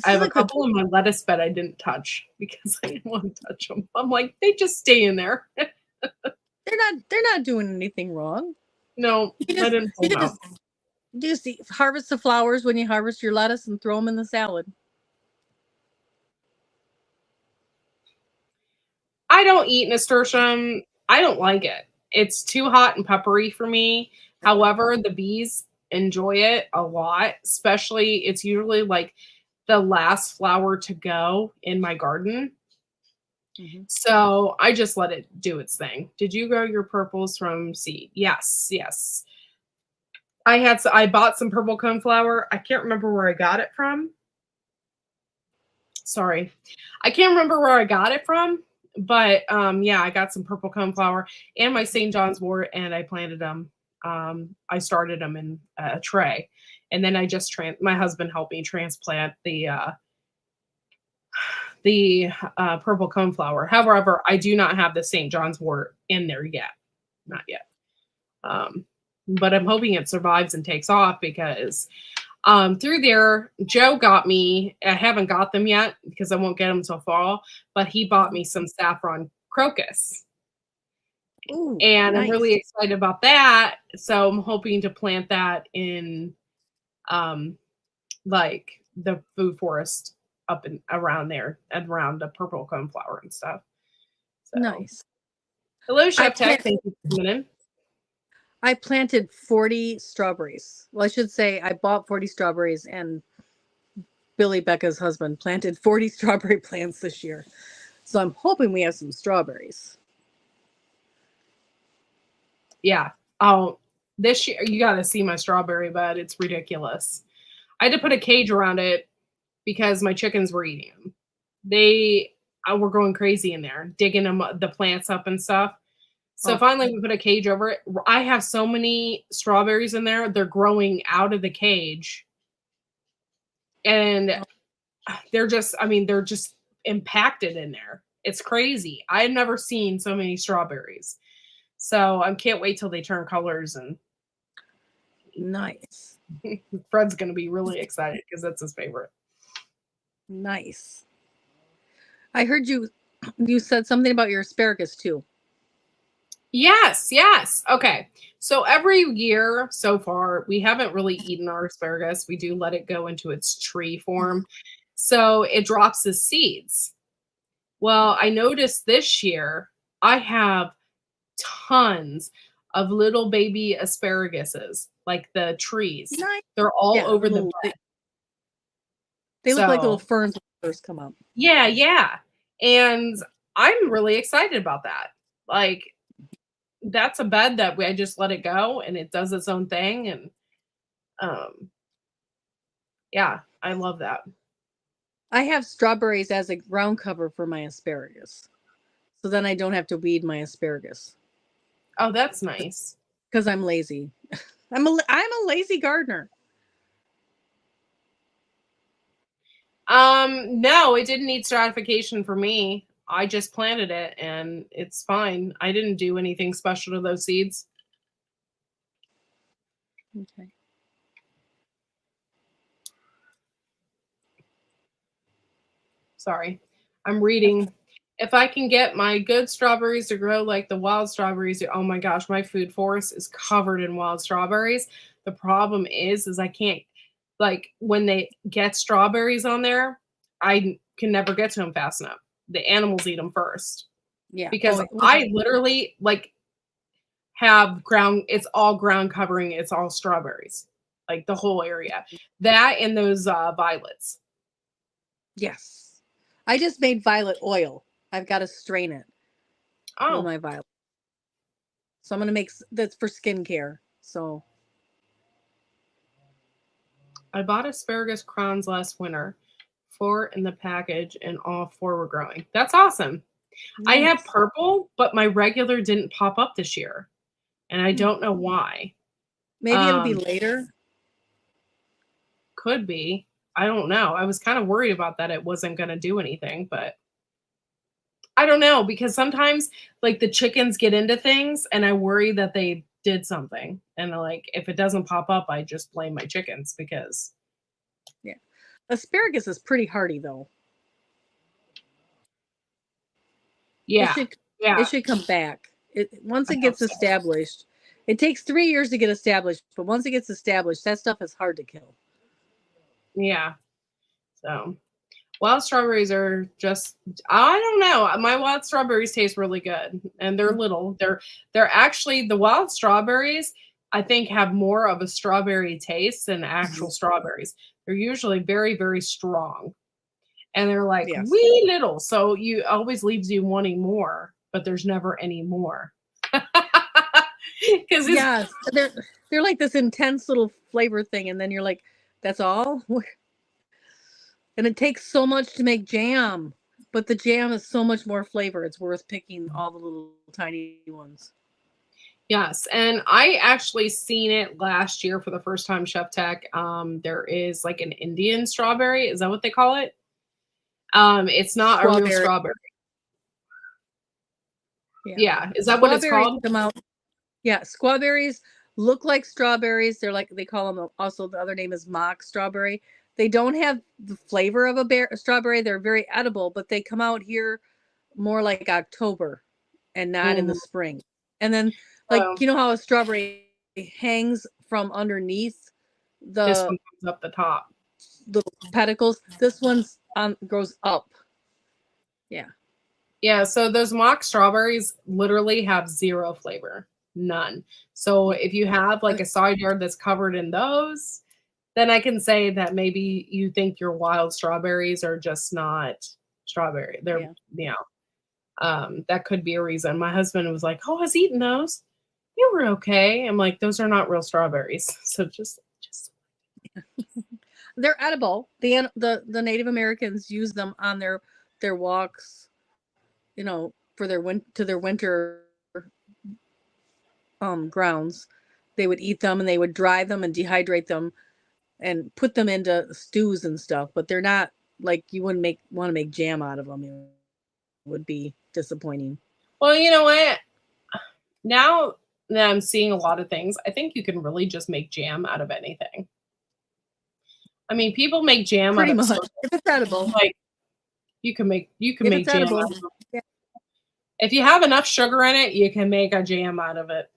S1: have a couple in my lettuce bed I didn't touch because I didn't want to touch them. I'm like, they just stay in there.
S2: They're not doing anything wrong.
S1: No, I didn't pull them out.
S2: You just harvest the flowers when you harvest your lettuce and throw them in the salad.
S1: I don't eat nasturtium. I don't like it. It's too hot and peppery for me. However, the bees enjoy it a lot, especially it's usually like the last flower to go in my garden. So I just let it do its thing. Did you grow your purples from seed? Yes, yes. I bought some purple coneflower. I can't remember where I got it from. Sorry. I can't remember where I got it from, but yeah, I got some purple coneflower and my St. John's wort, and I planted them. I started them in a tray, and then I just my husband helped me transplant the purple coneflower. However, I do not have the St. John's wort in there yet. Not yet. But I'm hoping it survives and takes off because through there, Joe got me, I haven't got them yet because I won't get them till fall, but he bought me some saffron crocus.
S2: Ooh,
S1: and
S2: nice.
S1: I'm really excited about that. So I'm hoping to plant that in like the food forest up and around there and around the purple coneflower and stuff. So.
S2: Nice.
S1: Hello, Chef Tech. Thank you for coming in.
S2: I planted 40 strawberries. Well, I should say I bought 40 strawberries, and Billy, Becca's husband, planted 40 strawberry plants this year. So I'm hoping we have some strawberries.
S1: Yeah. Oh, this year, you got to see my strawberry bed. It's ridiculous. I had to put a cage around it because my chickens were eating them. They were going crazy in there, digging the plants up and stuff. So finally we put a cage over it. I have so many strawberries in there. They're growing out of the cage. And they're just impacted in there. It's crazy. I had never seen so many strawberries. So I can't wait till they turn colors. And
S2: nice.
S1: Fred's going to be really excited because that's his favorite.
S2: Nice. I heard you said something about your asparagus too.
S1: Yes, yes. Okay. So every year so far, we haven't really eaten our asparagus. We do let it go into its tree form. So it drops the seeds. Well, I noticed this year I have tons of little baby asparaguses, like the trees.
S2: Nice.
S1: They're all over the bed.
S2: They look like little ferns when they first come up.
S1: Yeah, yeah. And I'm really excited about that. Like, that's a bed that I just let it go and it does its own thing. And yeah, I love that.
S2: I have strawberries as a ground cover for my asparagus. So then I don't have to weed my asparagus.
S1: Oh, that's nice.
S2: Because I'm lazy. I'm a lazy gardener.
S1: No, it didn't need stratification for me. I just planted it and it's fine. I didn't do anything special to those seeds.
S2: Okay.
S1: Sorry. I'm reading. If I can get my good strawberries to grow like the wild strawberries, oh my gosh, my food forest is covered in wild strawberries. The problem is I can't, like, when they get strawberries on there, I can never get to them fast enough. The animals eat them first.
S2: Yeah.
S1: Because I literally have it's all ground covering. It's all strawberries, like the whole area. That and those violets.
S2: Yes. I just made violet oil. I've got to strain it.
S1: Oh,
S2: my violet. So I'm going to make that's for skincare. So
S1: I bought asparagus crowns last winter, 4 in the package, and all 4 were growing. That's awesome. I have
S2: nice.
S1: purple, but my regular didn't pop up this year, and I don't know why.
S2: Maybe it'll be later.
S1: Could be. I don't know. I was kind of worried about that it wasn't going to do anything, but I don't know because sometimes like the chickens get into things and I worry that they did something. And like if it doesn't pop up, I just blame my chickens because
S2: Yeah. Asparagus is pretty hardy though.
S1: yeah.
S2: It should come back. Once
S1: I
S2: it
S1: hope
S2: gets
S1: so.
S2: established. It takes 3 years to get established, but once it gets established, that stuff is hard to kill.
S1: Yeah. So wild strawberries are just I don't know. My wild strawberries taste really good and they're little. They're actually the wild strawberries I think have more of a strawberry taste than actual strawberries. They're usually very very strong. And they're like
S2: Yes.
S1: wee little. So you always leaves you wanting more, but there's never any more. Because
S2: yes, they're like this intense little flavor thing, and then you're like, that's all. And it takes so much to make jam, but the jam is so much more flavor. It's worth picking all the little tiny ones.
S1: yes, and I actually seen it last year for the first time, Chef Tech. There is like an Indian strawberry. Is that what they call it? It's not a real strawberry. Yeah. Is that what it's called?
S2: Come out. Yeah, squawberries look like strawberries. They're like they call them. Also, the other name is mock strawberry. They don't have the flavor of a strawberry. They're very edible, but they come out here more like October and not in the spring. And then, like you know how a strawberry hangs from underneath
S1: This
S2: the
S1: one comes up the top.
S2: little pedicles. This one's goes up. Yeah.
S1: Yeah, so those mock strawberries literally have zero flavor. None. So if you have like a side yard that's covered in those, then I can say that maybe you think your wild strawberries are just not strawberry. They're that could be a reason. My husband was like, "Oh, I was eating those. You were okay." I'm like, "Those are not real strawberries." So just
S2: they're edible. The Native Americans use them on their walks, you know, for their winter grounds. They would eat them and they would dry them and dehydrate them and put them into stews and stuff, but they're not like you wouldn't want to make jam out of them. It would be disappointing.
S1: well, you know what? Now that I'm seeing a lot of things, I think you can really just make jam out of anything. I mean, people make jam
S2: Pretty
S1: out of
S2: much. If it's edible.
S1: like you can make jam
S2: edible,
S1: out of it. If you have enough sugar in it, you can make a jam out of it.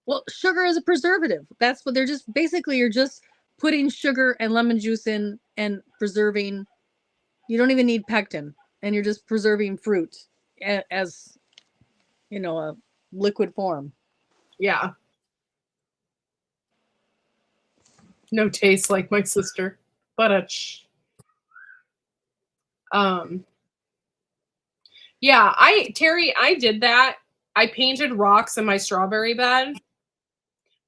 S2: Well, sugar is a preservative. That's what they're just basically you're just putting sugar and lemon juice in and preserving. You don't even need pectin, and you're just preserving fruit as you know a liquid form.
S1: Yeah. No taste like my sister, but yeah, Terry, I did that. I painted rocks in my strawberry bed.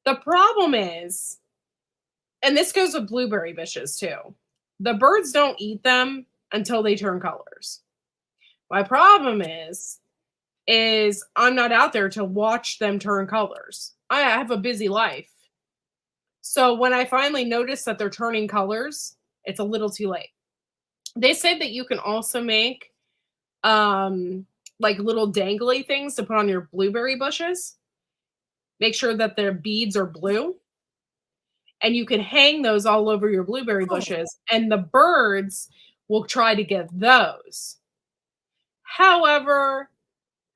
S1: The problem is, and this goes with blueberry bushes too, the birds don't eat them until they turn colors. My problem is I'm not out there to watch them turn colors. I have a busy life. So when I finally notice that they're turning colors, it's a little too late. They said that you can also make like little dangly things to put on your blueberry bushes. Make sure that their beads are blue. And you can hang those all over your blueberry bushes, and the birds will try to get those. However,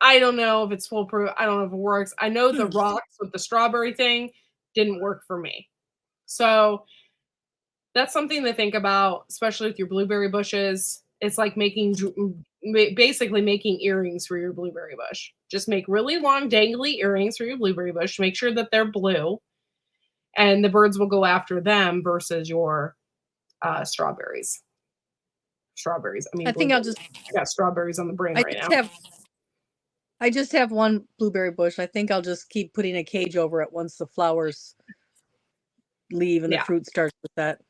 S1: I don't know if it's foolproof. I don't know if it works. I know the rocks with the strawberry thing didn't work for me. So that's something to think about, especially with your blueberry bushes. It's like basically making earrings for your blueberry bush. Just make really long dangly earrings for your blueberry bush. Make sure that they're blue, and the birds will go after them versus your strawberries. Strawberries. I mean,
S2: I think I'll just.
S1: I got strawberries on the brain right now.
S2: I just have one blueberry bush. I think I'll just keep putting a cage over it once the flowers leave and the
S1: Yeah.
S2: fruit starts to set.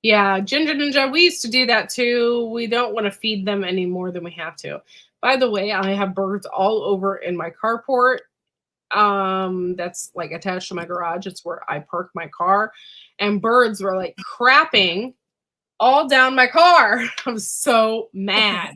S1: Yeah, Ginger Ninja, we used to do that too. We don't want to feed them any more than we have to. By the way, I have birds all over in my carport. That's like attached to my garage. It's where I park my car. And birds were like crapping all down my car. I was so mad.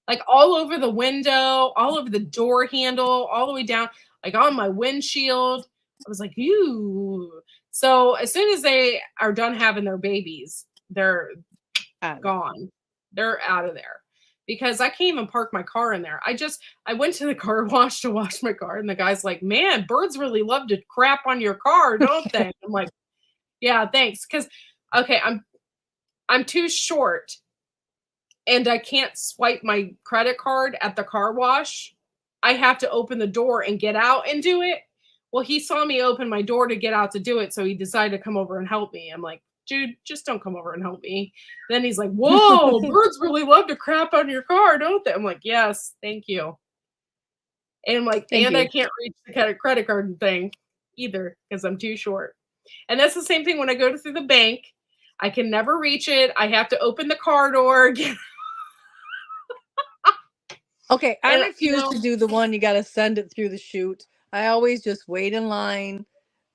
S1: Like all over the window, all over the door handle, all the way down, like on my windshield. I was like, "Ew." So as soon as they are done having their babies, they're gone. They're out of there. Because I can't even park my car in there. I went to the car wash to wash my car, and the guy's like, "Man, birds really love to crap on your car, don't they?" I'm like, "Yeah, thanks." Because okay, I'm too short and I can't swipe my credit card at the car wash. I have to open the door and get out and do it. Well, he saw me open my door to get out to do it, so he decided to come over and help me. I'm like, dude, just don't come over and help me. Then he's like, whoa, birds really love to crap on your car, don't they? I'm like, yes, thank you. And I'm like,
S2: Thank
S1: and I
S2: you.
S1: can't reach the kind of credit card thing either because I'm too short. And that's the same thing when I go through the bank. I can never reach it. I have to open the car door again.
S2: Okay, I
S1: And
S2: refuse to do the one you got to send it through the chute. I always just wait in line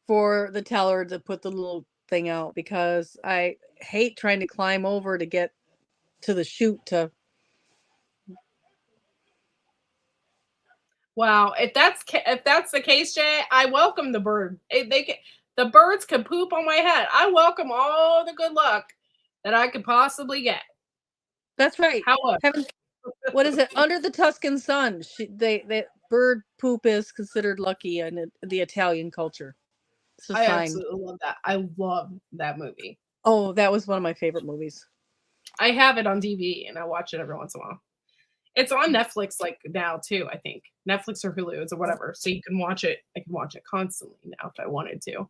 S2: for the teller to put the little thing out because I hate trying to climb over to get to the chute to.
S1: wow, if that's the case, Jay, I welcome the bird. The birds can poop on my head. I welcome all the good luck that I could possibly get.
S2: That's right.
S1: However,
S2: What is it? Under the Tuscan sun, they bird poop is considered lucky in the Italian culture. It's a
S1: I
S2: sign.
S1: absolutely love that. I love that movie.
S2: Oh, that was one of my favorite movies.
S1: I have it on DVD and I watch it every once in a while. It's on Netflix like now too, I think. Netflix or Hulu or whatever. So you can watch it. I can watch it constantly now if I wanted to.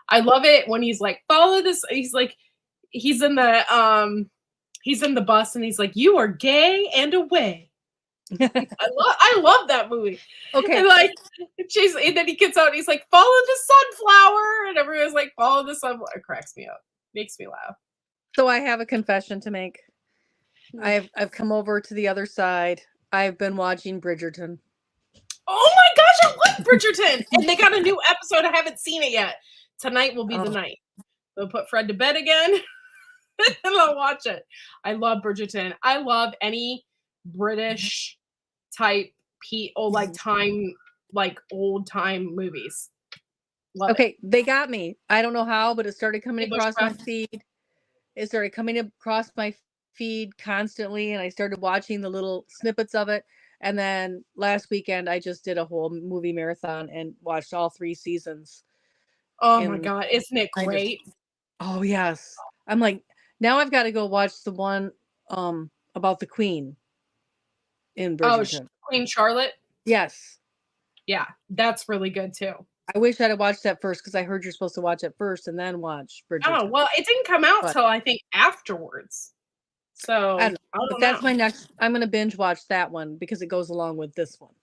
S1: I love it when he's like, follow this. He's like, he's in the bus and he's like, you are gay and away. I love that movie.
S2: Okay.
S1: And like and then he gets out and he's like, follow the sunflower. And everyone's like, follow the sunflower. It cracks me up. Makes me laugh.
S2: So I have a confession to make. I've come over to the other side. I've been watching Bridgerton.
S1: Oh my gosh, I love Bridgerton. And they got a new episode. I haven't seen it yet. Tonight will be the night. We'll put Fred to bed again. And I'll watch it. I love Bridgerton. I love any British type like old time movies. Love
S2: Okay, they got me. I don't know how, but it started coming across my
S1: Bushcraft.
S2: feed. It started coming across my feed constantly, and I started watching the little snippets of it. And then last weekend, I just did a whole movie marathon and watched all 3 seasons.
S1: Oh my
S2: And
S1: god, isn't it
S2: I just,
S1: great?
S2: oh yes, I'm like, now I've got to go watch the one about the Queen in
S1: Oh,
S2: Bridgerton.
S1: Queen Charlotte.
S2: Yes,
S1: Yeah, that's really good too.
S2: I wish I'd have watched that first because I heard you're supposed to watch it first and then watch
S1: Oh,
S2: Bridgerton.
S1: well, it didn't come out
S2: But
S1: till I think afterwards. So,
S2: I don't know.
S1: I
S2: But
S1: don't
S2: that's
S1: know.
S2: my next. I'm gonna binge watch that one because it goes along with this one.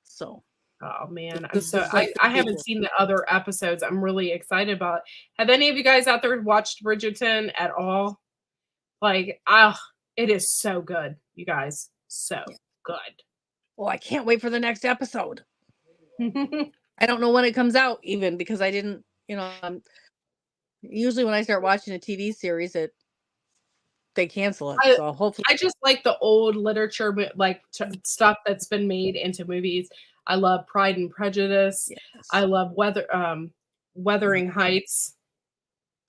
S2: So
S1: Oh man,
S2: this is like the
S1: I haven't
S2: prequel.
S1: seen the other episodes. I'm really excited about it. Have any of you guys out there watched Bridgerton at all? Like, it is so good, you guys. So
S2: Yeah.
S1: good.
S2: Well, I can't wait for the next episode. I don't know when it comes out even because I didn't. Usually when I start watching a TV series, they cancel it.
S1: I
S2: So hopefully,
S1: I just like the old literature, like stuff that's been made into movies. I love Pride and Prejudice. I
S2: yes.
S1: love Wuthering Heights.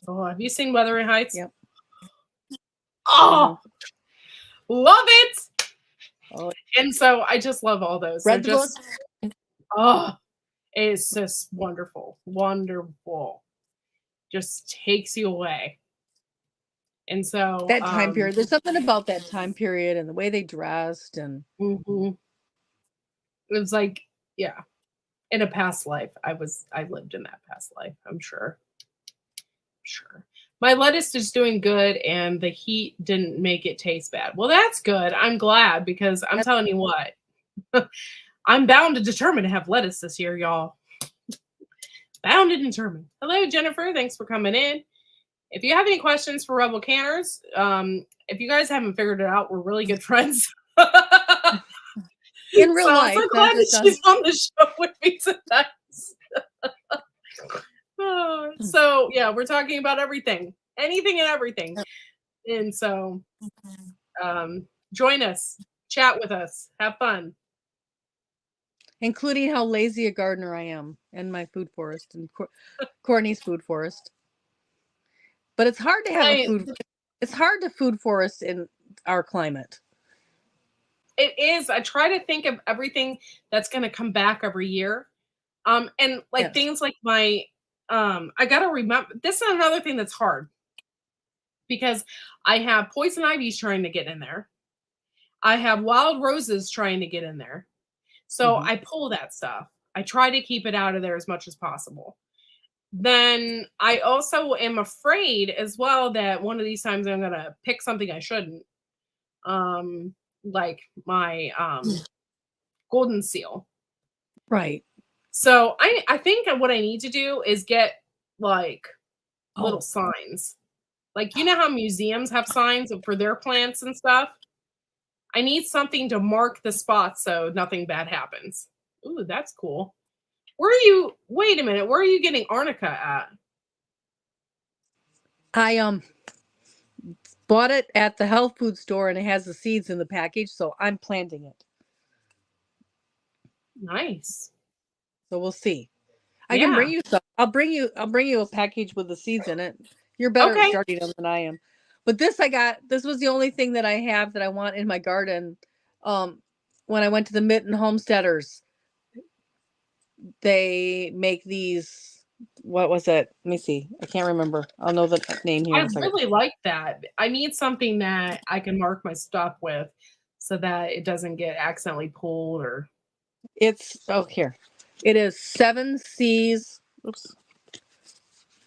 S1: Oh, have you seen Wuthering Heights?
S2: Yep.
S1: Oh, love it.
S2: Oh,
S1: And so I just love all those. They're
S2: read the book.
S1: just oh, it's just wonderful, wonderful. Just takes you away. And so
S2: That time period. There's something about that time period and the way they dressed and.
S1: mhm. It was like, yeah, in a past life, I lived in that past life. I'm sure. Sure. My lettuce is doing good, and the heat didn't make it taste bad. Well, that's good. I'm glad because I'm telling you what, I'm bound and determined to have lettuce this year, y'all. Bound and determined. Hello, Jennifer. Thanks for coming in. If you have any questions for Rebel Canners, if you guys haven't figured it out, we're really good friends.
S2: In real
S1: So I'm
S2: life,
S1: so
S2: not
S1: glad that
S2: just on.
S1: she's on the show with me tonight. So yeah, we're talking about everything, anything and everything. And so join us, chat with us, have fun.
S2: Including how lazy a gardener I am and my food forest and Courtney's food forest. But it's hard to have a food. It's hard to food forest in our climate.
S1: It is. I try to think of everything that's going to come back every year. And like things like my, I got to remember, this is another thing that's hard because I have poison ivies trying to get in there. I have wild roses trying to get in there. So I pull that stuff. I try to keep it out of there as much as possible. Then I also am afraid as well that one of these times I'm going to pick something I shouldn't. Like my golden seal.
S2: Right.
S1: So I think what I need to do is get like little signs. Like, you know how museums have signs for their plants and stuff? I need something to mark the spot so nothing bad happens. Ooh, that's cool. Wait a minute, where are you getting arnica at?
S2: I bought it at the health food store and it has the seeds in the package, so I'm planting it.
S1: Nice.
S2: So we'll see. I can bring you some. I'll bring you a package with the seeds in it. You're better at starting them than I am. But this was the only thing that I have that I want in my garden. When I went to the Mitten Homesteaders, they make these, what was it? Let me see. I can't remember. I'll know the name here in a second.
S1: I really like that. I need something that I can mark my stuff with so that it doesn't get accidentally pulled or.
S2: It's, here. It is 7 Seas. Oops.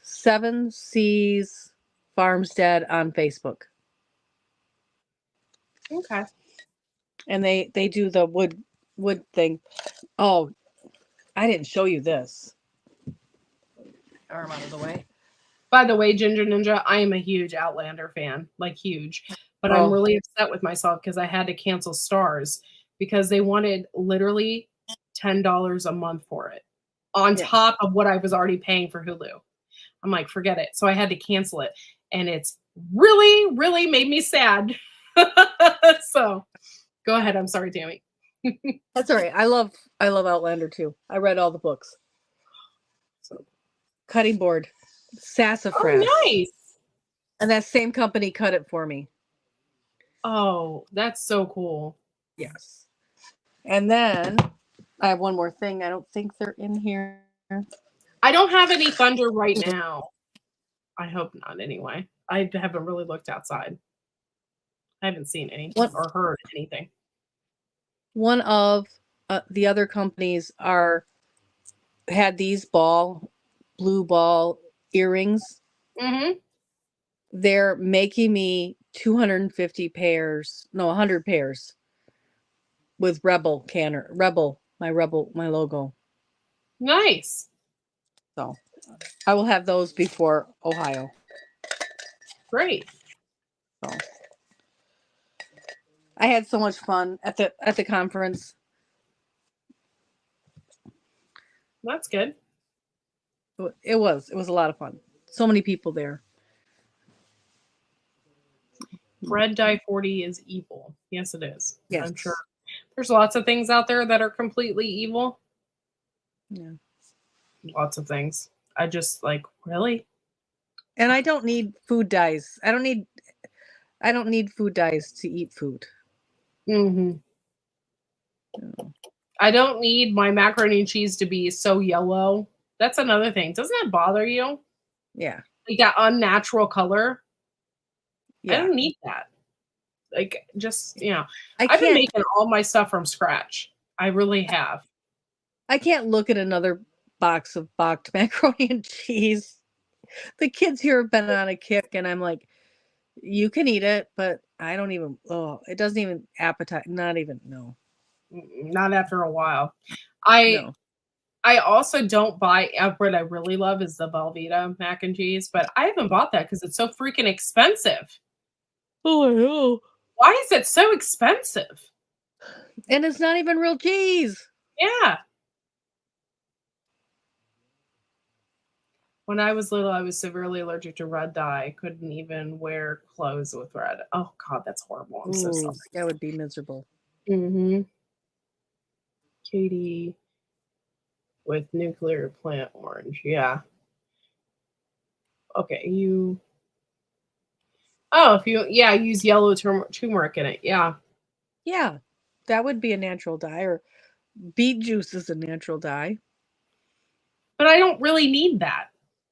S2: 7 Seas Farmstead on Facebook.
S1: Okay.
S2: And they do the wood thing. Oh, I didn't show you this. Arm out of the way.
S1: By the way, Ginger Ninja, I am a huge Outlander fan, like huge. But I'm really upset with myself because I had to cancel Stars because they wanted literally $10 a month for it on top of what I was already paying for Hulu. I'm like, forget it. So I had to cancel it. And it's really, really made me sad. So go ahead. I'm sorry, Tammy.
S2: That's all right. I love Outlander too. I read all the books. So, cutting board, sassafras.
S1: Oh, nice.
S2: And that same company cut it for me.
S1: Oh, that's so cool.
S2: Yes. And then I have one more thing. I don't think they're in here.
S1: I don't have any thunder right now. I hope not, anyway. I haven't really looked outside. I haven't seen anything or heard anything.
S2: One of the other companies had these blue ball earrings.
S1: Mm-hmm.
S2: They're making me 250 pairs, no, 100 pairs with my logo.
S1: Nice.
S2: So I will have those before Ohio.
S1: Great.
S2: So I had so much fun at the conference.
S1: That's good.
S2: It was a lot of fun. So many people there.
S1: Red Dye 40 is evil. Yes, it is.
S2: Yes.
S1: I'm sure there's lots of things out there that are completely evil.
S2: Yeah.
S1: Lots of things. I just really?
S2: And I don't need food dyes. I don't need food dyes to eat food.
S1: Mm-hmm. I don't need my macaroni and cheese to be so yellow. That's another thing. Doesn't that bother you?
S2: Yeah.
S1: Like that unnatural color.
S2: Yeah.
S1: I don't need that. Just,
S2: I've
S1: been making all my stuff from scratch. I really have.
S2: I can't look at another box of baked macaroni and cheese. The kids here have been on a kick, and I'm like, you can eat it, but I don't even. Oh, it doesn't even appetite. Not even. No,
S1: Not after a while. I
S2: no.
S1: I also don't buy what I really love is the Velveeta mac and cheese, but I haven't bought that because it's so freaking expensive.
S2: Oh, I know.
S1: Why is it so expensive?
S2: And it's not even real cheese.
S1: Yeah. When I was little, I was severely allergic to red dye. I couldn't even wear clothes with red. Oh God, that's horrible. I'm so sorry.
S2: Ooh, that would be miserable.
S1: Mm-hmm. Katie with nuclear plant orange. Yeah. Okay. If you, yeah, use yellow turmeric in it. Yeah.
S2: Yeah, that would be a natural dye, or beet juice is a natural dye.
S1: But I don't really need that.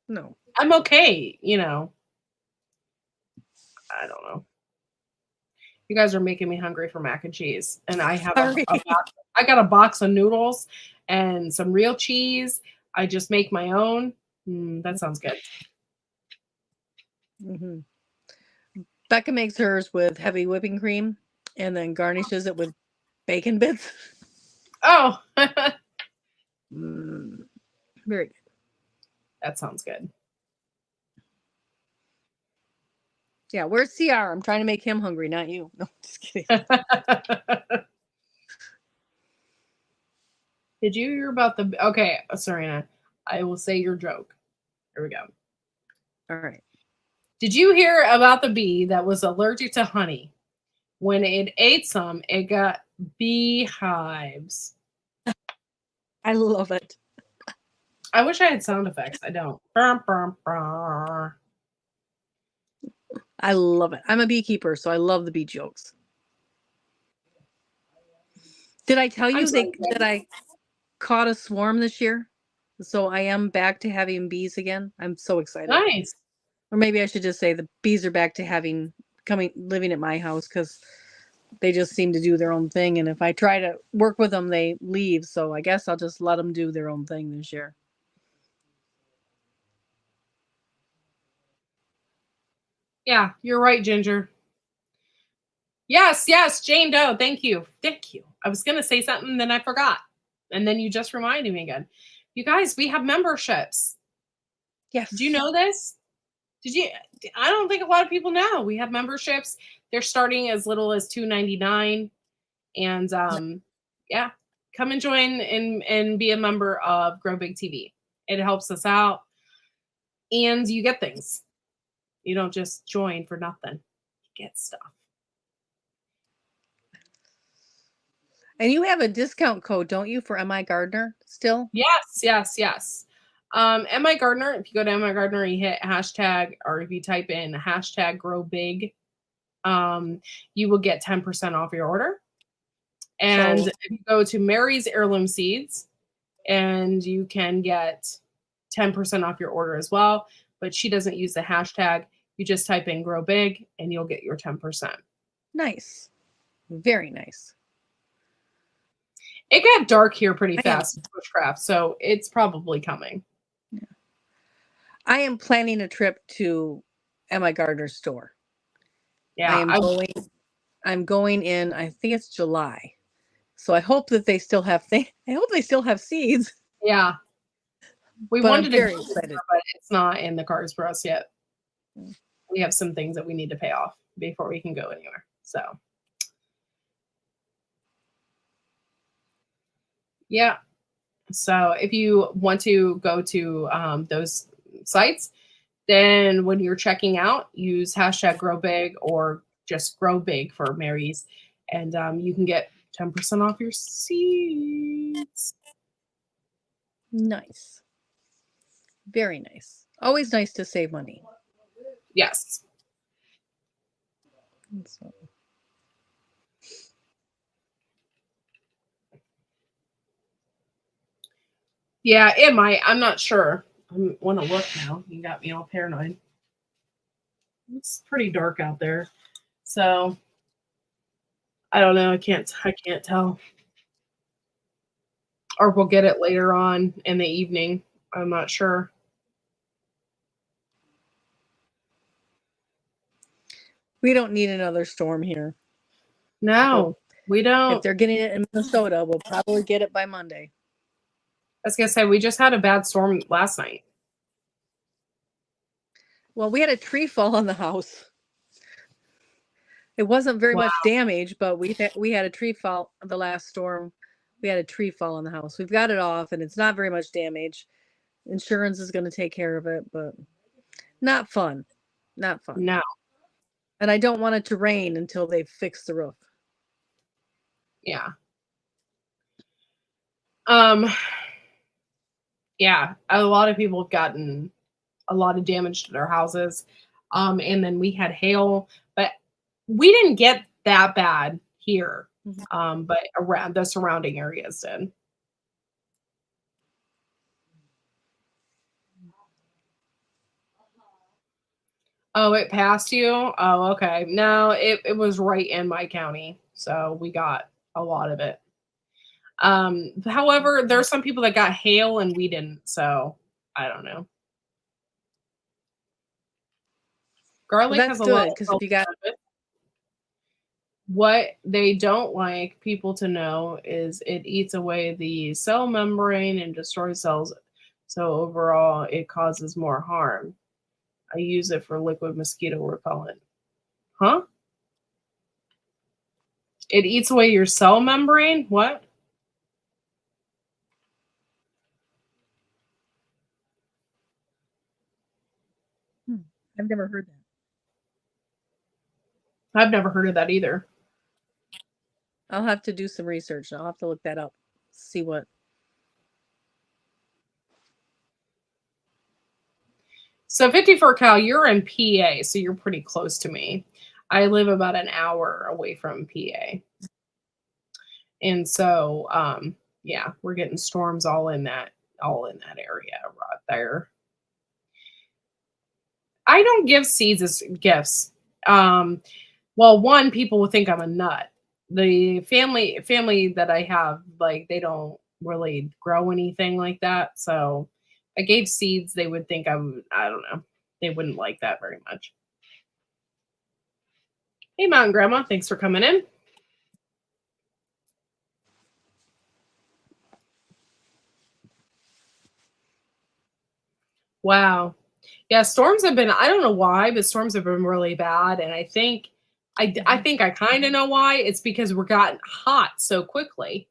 S2: No.
S1: I'm okay. I don't know. You guys are making me hungry for mac and cheese. And I have
S2: Sorry.
S1: I got a box of noodles and some real cheese. I just make my own. That sounds good.
S2: Hmm. Becca makes hers with heavy whipping cream and then garnishes it with bacon bits.
S1: Oh,
S2: Mm, very good.
S1: that sounds good.
S2: Yeah, where's CR? I'm trying to make him hungry, not you. No, just kidding.
S1: Did you hear about the okay, Serena, I will say your joke. Here we go.
S2: All right.
S1: Did you hear about the bee that was allergic to honey? When it ate some, it got beehives.
S2: I love it.
S1: I wish I had sound effects. I don't. Brr, brr, brr.
S2: I love it. I'm a beekeeper, so I love the bee jokes. Did I tell
S1: I'm
S2: you
S1: sorry.
S2: that I caught a swarm this year? So I am back to having bees again. I'm so excited.
S1: Nice.
S2: Or maybe I should just say the bees are back to living at my house because they just seem to do their own thing. And if I try to work with them, they leave. So I guess I'll just let them do their own thing this year.
S1: Yeah, you're right, Ginger. Yes, yes, Jane Doe. Thank you. Thank you. I was going to say something, then I forgot. And then you just reminded me again. You guys, we have memberships.
S2: Yes.
S1: Did you know this? Did you? I don't think a lot of people know. We have memberships. They're starting as little as $2.99. And yeah, come and join and be a member of Grow Big TV. It helps us out. And you get things. You don't just join for nothing. You get stuff.
S2: And you have a discount code, don't you, for MI Gardner still?
S1: Yes, yes, yes. MI Gardner, if you go to MI Gardner, you hit hashtag, or if you type in hashtag grow big, you will get 10% off your order. And
S2: So
S1: if you go to Mary's Heirloom Seeds, and you can get 10% off your order as well. But she doesn't use the hashtag. You just type in grow big and you'll get your 10%.
S2: nice. Very nice.
S1: It got dark here pretty
S2: I am.
S1: fast in Bushcraft, so it's probably coming.
S2: Yeah. I am planning a trip to MI Gardner's store.
S1: Yeah,
S2: I'm going in, I think it's July. So I hope that they still have I hope they still have seeds.
S1: yeah. We
S2: But I'm
S1: wanted to
S2: very
S1: go
S2: excited.
S1: there, but it's not in the cards for us yet. We have some things that we need to pay off before we can go anywhere. So yeah. So if you want to go to those sites, then when you're checking out, use hashtag grow big or just grow big for Mary's, and you can get 10% off your seeds.
S2: Nice. Very nice. Always nice to save money.
S1: Yes.
S2: So.
S1: Yeah, it might. I'm not sure. I want to look now. You got me all paranoid. It's pretty dark out there. So I don't know. I can't tell. Or we'll get it later on in the evening. I'm not sure.
S2: We don't need another storm here.
S1: No, we don't.
S2: If they're getting it in Minnesota, we'll probably get it by Monday.
S1: I was gonna say we just had a bad storm last night.
S2: Well, we had a tree fall on the house. It wasn't very much damage, but we had a tree fall the last storm. We had a tree fall on the house. We've got it off, and it's not very much damage. Insurance is going to take care of it, but not fun. Not fun.
S1: No.
S2: And I don't want it to rain until they fix the roof.
S1: Yeah. Yeah, a lot of people have gotten a lot of damage to their houses. And then we had hail, but we didn't get that bad here. But around the surrounding areas did. Oh, it passed you? Oh, okay. No, it was right in my county. So we got a lot of it. However, there's some people that got hail and we didn't, so I don't know. Garlic
S2: Well,
S1: has
S2: that's
S1: a lot
S2: good because if you got
S1: what they don't like people to know is it eats away the cell membrane and destroys cells. So overall, it causes more harm. I use it for liquid mosquito repellent. Huh? It eats away your cell membrane? What?
S2: I've never heard that.
S1: I've never heard of that either.
S2: I'll have to do some research. I'll have to look that up. See what.
S1: So 54 Cal, you're in PA, so you're pretty close to me. I live about an hour away from PA. And so yeah, we're getting storms all in that area right there. I don't give seeds as gifts. Well, one, people will think I'm a nut. The family that I have, like, they don't really grow anything like that. So I gave seeds, they would think I don't know. They wouldn't like that very much. Hey, Mountain Grandma, thanks for coming in. Wow. Yeah, storms have been, I don't know why, but storms have been really bad. And I think I kind of know why. It's because we're gotten hot so quickly.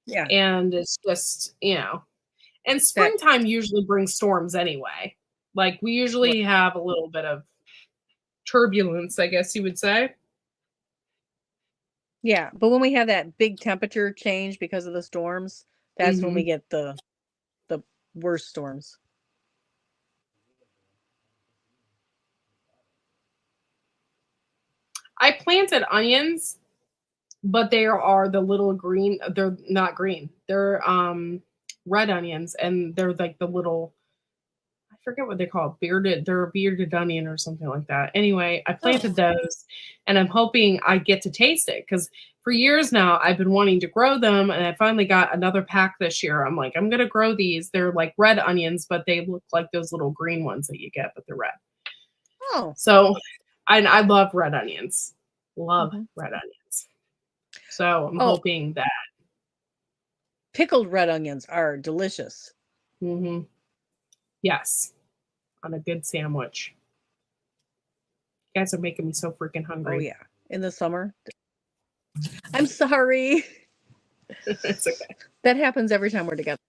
S2: Yeah.
S1: And it's just, and springtime usually brings storms anyway. Like we usually have a little bit of turbulence, I guess you would say.
S2: Yeah, but when we have that big temperature change because of the storms, that's when we get the worst storms.
S1: I planted onions, but they are the little green. They're not green. They're red onions, and they're like the little. I forget what they call it. They're a bearded onion or something like that. Anyway, I planted those, and I'm hoping I get to taste it because for years now I've been wanting to grow them, and I finally got another pack this year. I'm like, I'm gonna grow these. They're like red onions, but they look like those little green ones that you get, but they're red.
S2: Oh,
S1: so I love red onions. Love red onions. So I'm hoping that
S2: pickled red onions are delicious.
S1: Yes, on a good sandwich. You guys are making me so freaking hungry.
S2: Oh yeah, in the summer. I'm sorry.
S1: It's okay.
S2: That happens every time we're together.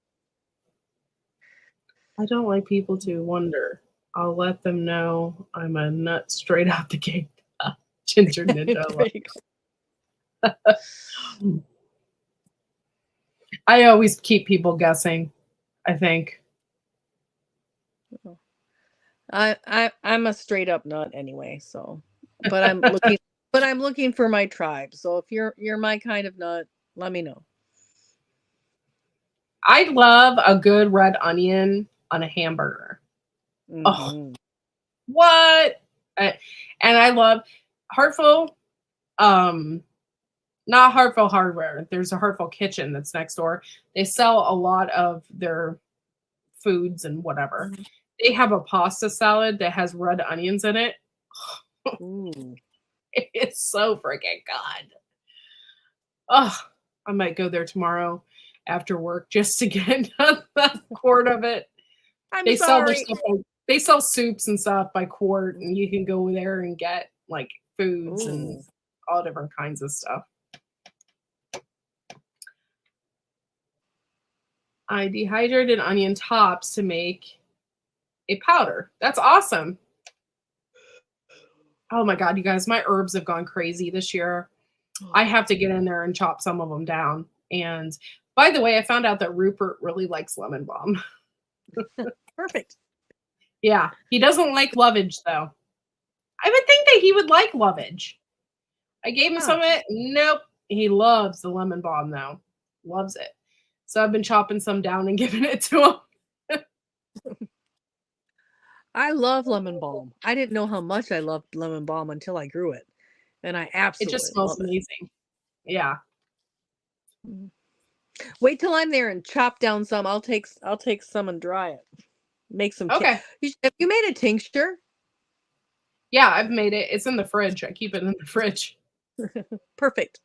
S1: I don't like people to wonder. I'll let them know I'm a nut straight out the gate. Ginger Ninja. I always keep people guessing, I think.
S2: I'm a straight up nut anyway, so but I'm looking for my tribe. So if you're my kind of nut, let me know.
S1: I love a good red onion on a hamburger. Oh, what? And I love Hartful, not Hartful Hardware. There's a Hartful Kitchen that's next door. They sell a lot of their foods and whatever. They have a pasta salad that has red onions in it. It's so freaking good. Oh, I might go there tomorrow after work just to get a quart of it.
S2: I'm
S1: They sell their
S2: sorry.
S1: stuff. They sell soups and stuff by quart, and you can go there and get like foods and
S2: Ooh.
S1: all different kinds of stuff. I dehydrated onion tops to make a powder. That's awesome. Oh my god, you guys, my herbs have gone crazy this year. I have to get in there and chop some of them down. And by the way, I found out that Rupert really likes lemon balm.
S2: Perfect.
S1: Yeah, he doesn't like lovage though. I would think that he would like lovage. I gave him some of it. Nope. He loves the lemon balm though. Loves it. So I've been chopping some down and giving it to him.
S2: I love lemon balm. I didn't know how much I loved lemon balm until I grew it, and I
S1: It just
S2: absolutely
S1: smells
S2: love it.
S1: amazing. Yeah.
S2: Mhm. Wait till I'm there and chop down some. I'll take some and dry it. Make some.
S1: Okay.
S2: Have you made a tincture?
S1: Yeah, I've made it. It's in the fridge. I keep it in the fridge.
S2: Perfect.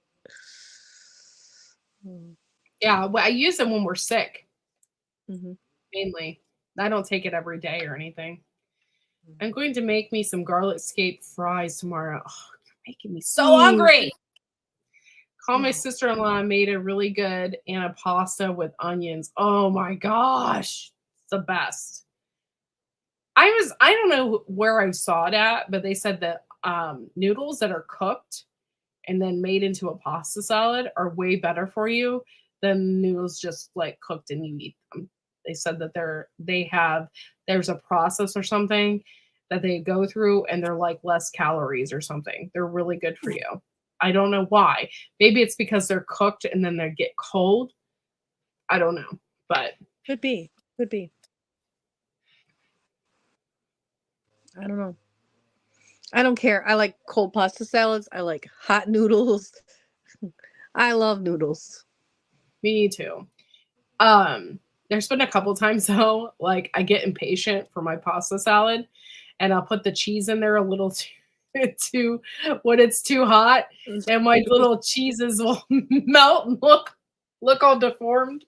S2: Mm-hmm.
S1: Yeah, well, I use them when we're sick,
S2: Mm-hmm.
S1: mainly. I don't take it every day or anything. I'm going to make me some garlic scape fries tomorrow. Oh, you're making me so hungry. Call my sister-in-law. I made a really good antipasta with onions. Oh my gosh. It's the best. I don't know where I saw it at, but they said that noodles that are cooked and then made into a pasta salad are way better for you than noodles just like cooked and you eat them. They said that there's a process or something that they go through and they're like less calories or something. They're really good for you. I don't know why. Maybe it's because they're cooked and then they get cold. I don't know. But
S2: Could be. Could be. I don't know. I don't care. I like cold pasta salads. I like hot noodles. I love noodles.
S1: me too. There's been a couple times though, like I get impatient for my pasta salad and I'll put the cheese in there a little too when it's too hot and my little cheeses will melt and look all deformed.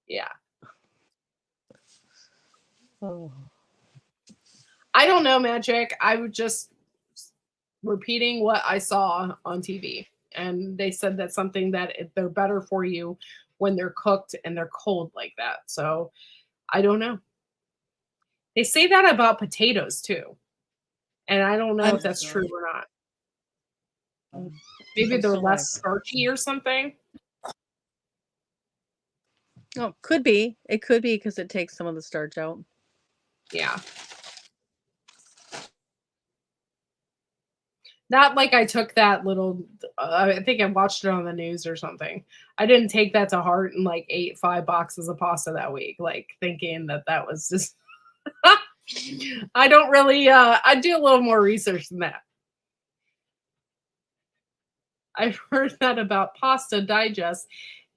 S1: Yeah.
S2: Oh.
S1: I don't know, Magic. I would just repeating what I saw on TV. And they said that's something that they're better for you when they're cooked and they're cold like that. So I don't know. They say that about potatoes too. And I don't know
S2: I'm
S1: if that's true or not. Maybe
S2: I'm
S1: they're
S2: so
S1: less starchy or something.
S2: Oh, could be. It could be because it takes some of the starch out.
S1: Yeah. Not like I took that little, I think I watched it on the news or something. I didn't take that to heart and like ate 5 boxes of pasta that week, like thinking that that was just, I don't really, I do a little more research than that. I've heard that about pasta digest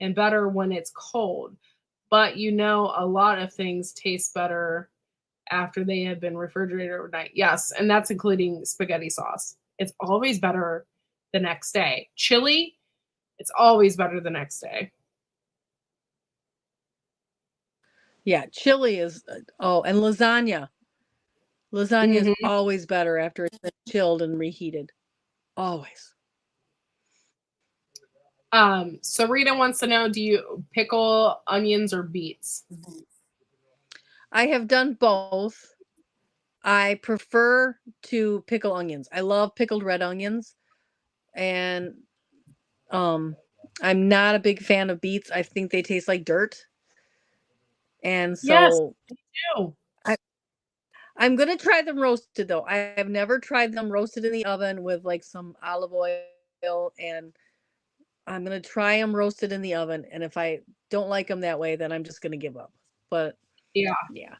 S1: and better when it's cold. But you know, a lot of things taste better after they have been refrigerated overnight. Yes, and that's including spaghetti sauce. It's always better the next day. Chili, it's always better the next day.
S2: Yeah, chili is. Oh, and lasagna. Lasagna is
S1: Mhm.
S2: always better after it's been chilled and reheated. Always.
S1: Sarita wants to know, do you pickle onions or beets?
S2: I have done both. I prefer to pickle onions. I love pickled red onions, and um, I'm not a big fan of beets. I think they taste like dirt, and
S1: Yes,
S2: so
S1: me too.
S2: I I'm gonna try them roasted though. I have never tried them roasted in the oven with like some olive oil, and I'm gonna try them roasted in the oven. And if I don't like them that way, then I'm just gonna give up. But
S1: Yeah,
S2: yeah,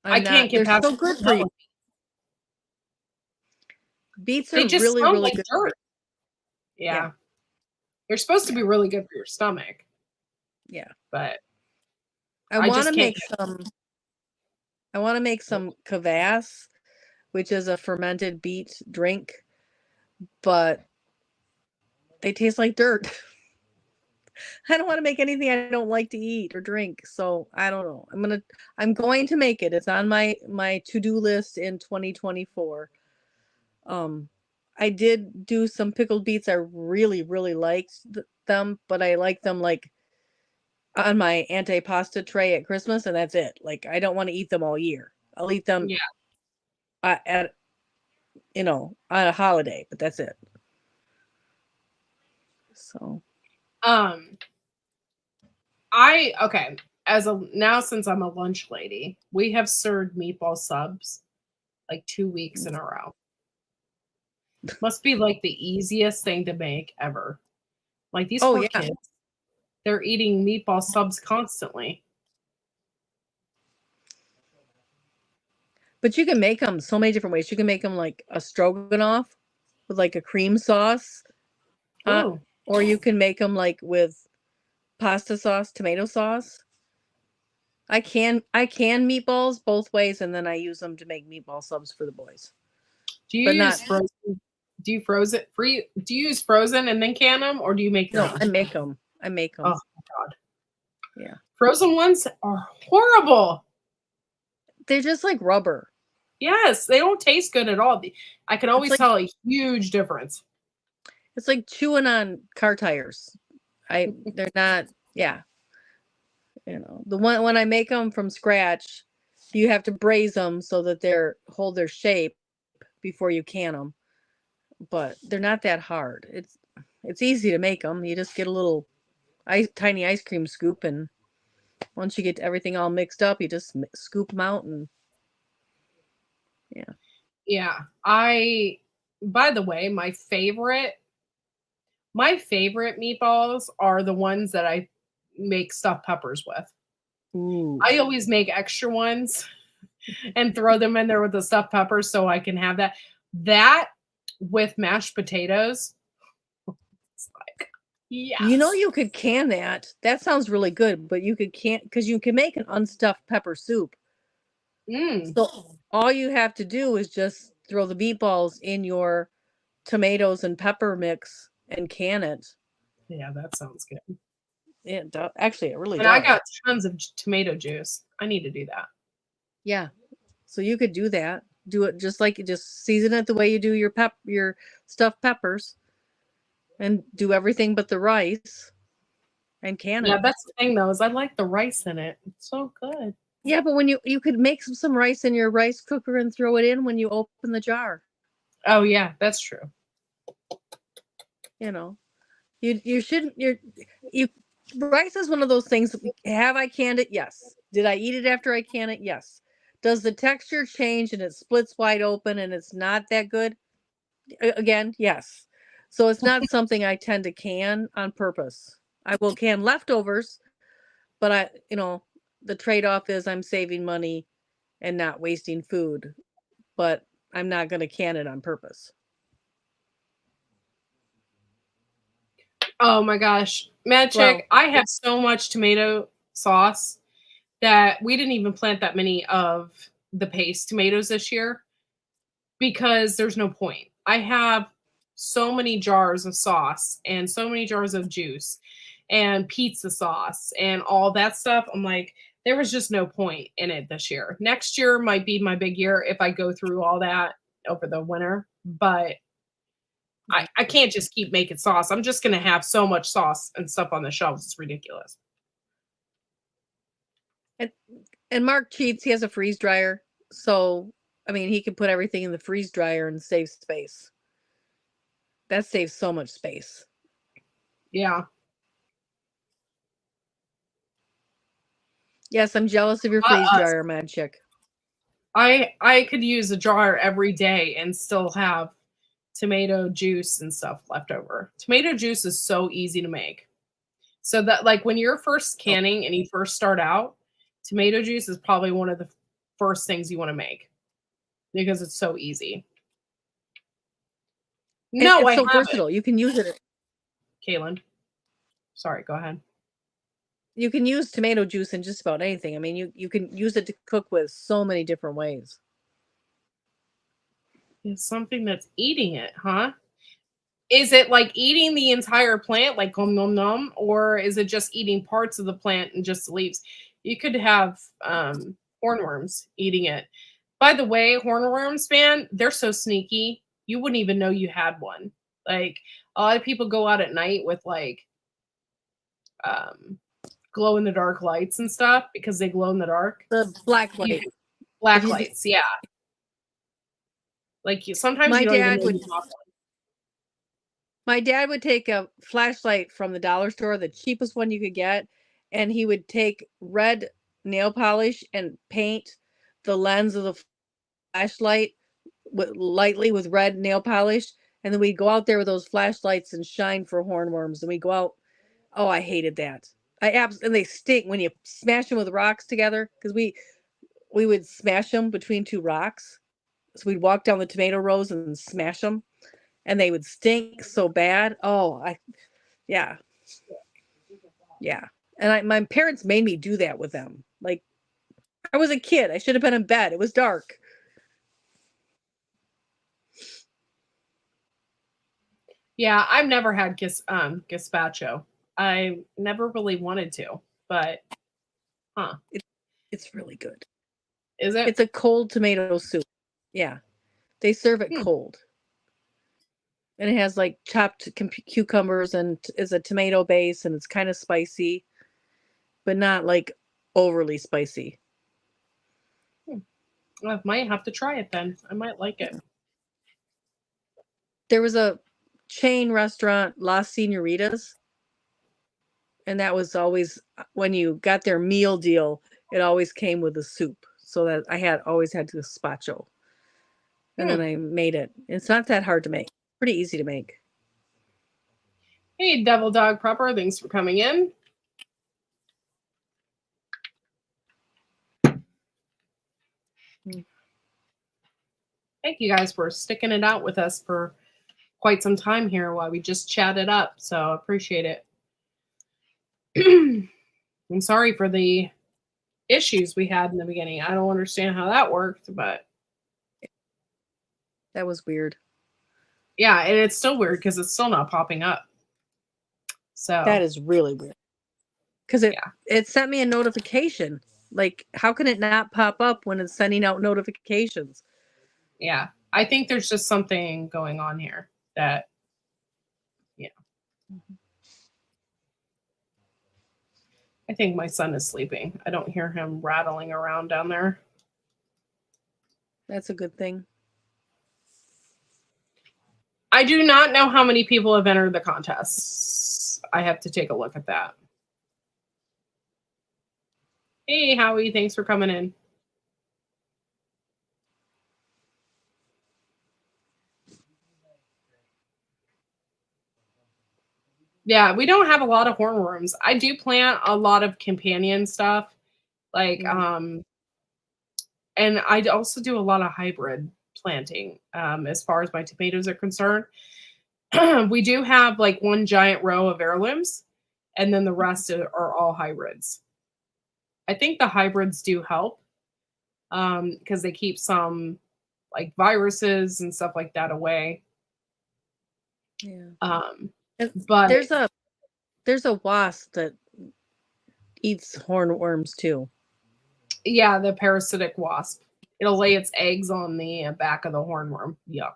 S1: I
S2: I'm
S1: can't
S2: not.
S1: get
S2: They're
S1: past
S2: so
S1: the
S2: good for
S1: smell
S2: you.
S1: of
S2: Beets
S1: They
S2: are
S1: just
S2: really,
S1: sound
S2: really
S1: like
S2: good.
S1: dirt.
S2: Yeah,
S1: Yeah. They're supposed to
S2: yeah,
S1: be really good for your stomach,
S2: yeah.
S1: but
S2: I
S1: I
S2: want
S1: just
S2: to
S1: can't
S2: make
S1: get
S2: some. I want to make some kvass, which is a fermented beet drink. but they taste like dirt. I don't want to make anything I don't like to eat or drink. So I don't know. I'm going to make it. It's on my to-do list in 2024. I did do some pickled beets. I really, really liked them, but I like them like on my antipasta tray at Christmas, and that's it. Like I don't want to eat them all year. I'll eat them
S1: Yeah.
S2: at on a holiday, but that's it. So
S1: Okay. Since I'm a lunch lady, we have served meatball subs like 2 weeks in a row. Must be like the easiest thing to make ever. Like these poor kids, they're eating meatball subs constantly.
S2: But you can make them so many different ways. You can make them like a stroganoff with like a cream sauce, or you can make them like with pasta sauce, tomato sauce. I can meatballs both ways, and then I use them to make meatball subs for the boys.
S1: Do you use frozen? Do you Do you use frozen and then can them, or do you make your own?
S2: I make them. Oh my
S1: God.
S2: Yeah.
S1: Frozen ones are horrible.
S2: They're just like rubber.
S1: Yes, they don't taste good at all. I can always tell a huge difference.
S2: It's like chewing on car tires. They're not. Yeah. The one when I make them from scratch, you have to braise them so that hold their shape before you can them. But they're not that hard. It's easy to make them. You just get a little tiny ice cream scoop, and once you get everything all mixed up, you just scoop them out and
S1: yeah. By the way, my favorite meatballs are the ones that I make stuffed peppers with.
S2: Ooh.
S1: I always make extra ones and throw them in there with the stuffed peppers so I can have that. That with mashed potatoes. It's like, yes.
S2: You could can that. That sounds really good, but you could can't because you can make an unstuffed pepper soup. So all you have to do is just throw the meatballs in your tomatoes and pepper mix and can it.
S1: Yeah, that sounds good.
S2: It does. Actually, it really does.
S1: And I got tons of tomato juice. I need to do that.
S2: Yeah. So you could do that. Do it just season it the way you do your stuffed peppers and do everything but the rice and can it.
S1: Yeah, that's the thing though, is I like the rice in it. It's so good.
S2: Yeah, but when you could make some rice in your rice cooker and throw it in when you open the jar.
S1: Oh yeah, that's true.
S2: You shouldn't rice is one of those things. Have I canned it? Yes. Did I eat it after I can it? Yes. Does the texture change and it splits wide open and it's not that good? Again, yes. So it's not something I tend to can on purpose. I will can leftovers, but the trade-off is I'm saving money and not wasting food, but I'm not going to can it on purpose.
S1: Oh my gosh. Magic, I have so much tomato sauce that we didn't even plant that many of the paste tomatoes this year because there's no point. I have so many jars of sauce and so many jars of juice and pizza sauce and all that stuff. I'm like, there was just no point in it this year. Next year might be my big year if I go through all that over the winter, but I can't just keep making sauce. I'm just going to have so much sauce and stuff on the shelves. It's ridiculous.
S2: And Mark cheats. He has a freeze dryer. So, he can put everything in the freeze dryer and save space. That saves so much space.
S1: Yeah.
S2: Yes, I'm jealous of your freeze dryer, Magic.
S1: I could use a jar every day and still have tomato juice and stuff left over. Tomato juice is so easy to make. So that like when you're first canning and you first start out, tomato juice is probably one of the first things you want to make because it's so easy. No,
S2: it's so versatile. You can use it.
S1: Kaylin. Sorry, go ahead.
S2: You can use tomato juice in just about anything. You can use it to cook with so many different ways.
S1: It's something that's eating it, huh? is it like eating the entire plant, like nom nom nom, or is it just eating parts of the plant and just the leaves? You could have hornworms eating it. By the way, hornworms, man, they're so sneaky. You wouldn't even know you had one. Like a lot of people go out at night with like um, glow in the dark lights and stuff because they glow in the dark.
S2: The black
S1: You
S2: light. If
S1: black
S2: you,
S1: lights, yeah. Like sometimes
S2: my
S1: you don't even
S2: dad
S1: know
S2: would
S1: you have one.
S2: my dad would take a flashlight from the dollar store, the cheapest one you could get, and he would take red nail polish and paint the lens of the flashlight lightly with red nail polish, and then we'd go out there with those flashlights and shine for hornworms, and we go out. Oh, I hated that. And they stink when you smash them with rocks together because we would smash them between two rocks. So we'd walk down the tomato rows and smash them, and they would stink so bad. Oh, yeah, yeah. And my parents made me do that with them. Like I was a kid. I should have been in bed. It was dark.
S1: Yeah, I've never had gazpacho. I never really wanted to, but huh?
S2: It, it's really good.
S1: Is it?
S2: It's a cold tomato soup. Yeah, they serve it
S1: Hmm.
S2: cold, and it has like chopped cucumbers and is a tomato base, and it's kind of spicy, but not like overly spicy.
S1: I might have to try it then. I might like it.
S2: There was a chain restaurant, Las Senoritas, and that was always when you got their meal deal, it always came with a soup. So that I had always had gazpacho. And then
S1: Hmm.
S2: I made it. It's not that hard to make. Pretty easy to make.
S1: Hey, Devil Dog Prepper, thanks for coming in. Thank you guys for sticking it out with us for quite some time here while we just chatted up. So appreciate it. I'm sorry for the issues we had in the beginning. I don't understand how that worked, but
S2: That was weird.
S1: yeah, and it's still weird because it's still not popping up. So
S2: That is really weird. Because
S1: yeah,
S2: it sent me a notification. Like, how can it not pop up when it's sending out notifications?
S1: yeah. I think there's just something going on here that, yeah. I think my son is sleeping. I don't hear him rattling around down there.
S2: That's a good thing.
S1: I do not know how many people have entered the contest. I have to take a look at that. Hey, Howie, thanks for coming in. Yeah, we don't have a lot of hornworms. I do plant a lot of companion stuff, like and I also do a lot of hybrid planting as far as my tomatoes are concerned. We do have like one giant row of heirlooms, and then the rest are all hybrids. I think the hybrids do help because they keep some like viruses and stuff like that away.
S2: Yeah.
S1: But
S2: There's a wasp that eats hornworms too.
S1: yeah, the parasitic wasp. It'll lay its eggs on the back of the hornworm. Yuck.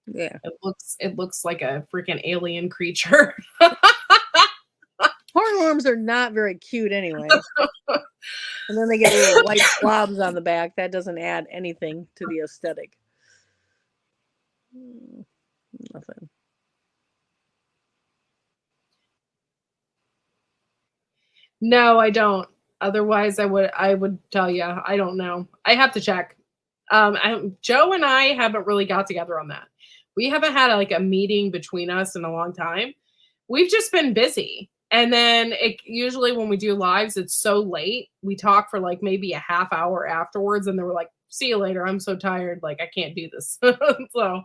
S2: Yeah.
S1: It looks like a freaking alien creature.
S2: Hornworms are not very cute anyway. And then they get little white blobs on the back. That doesn't add anything to the aesthetic. Nothing.
S1: No, I don't. Otherwise, I would tell you. I don't know. I have to check. Joe and I haven't really got together on that. We haven't had like a meeting between us in a long time. We've just been busy. And then usually when we do lives, it's so late. We talk for like maybe a half hour afterwards, and then we're like, "See you later. I'm so tired. Like I can't do this." So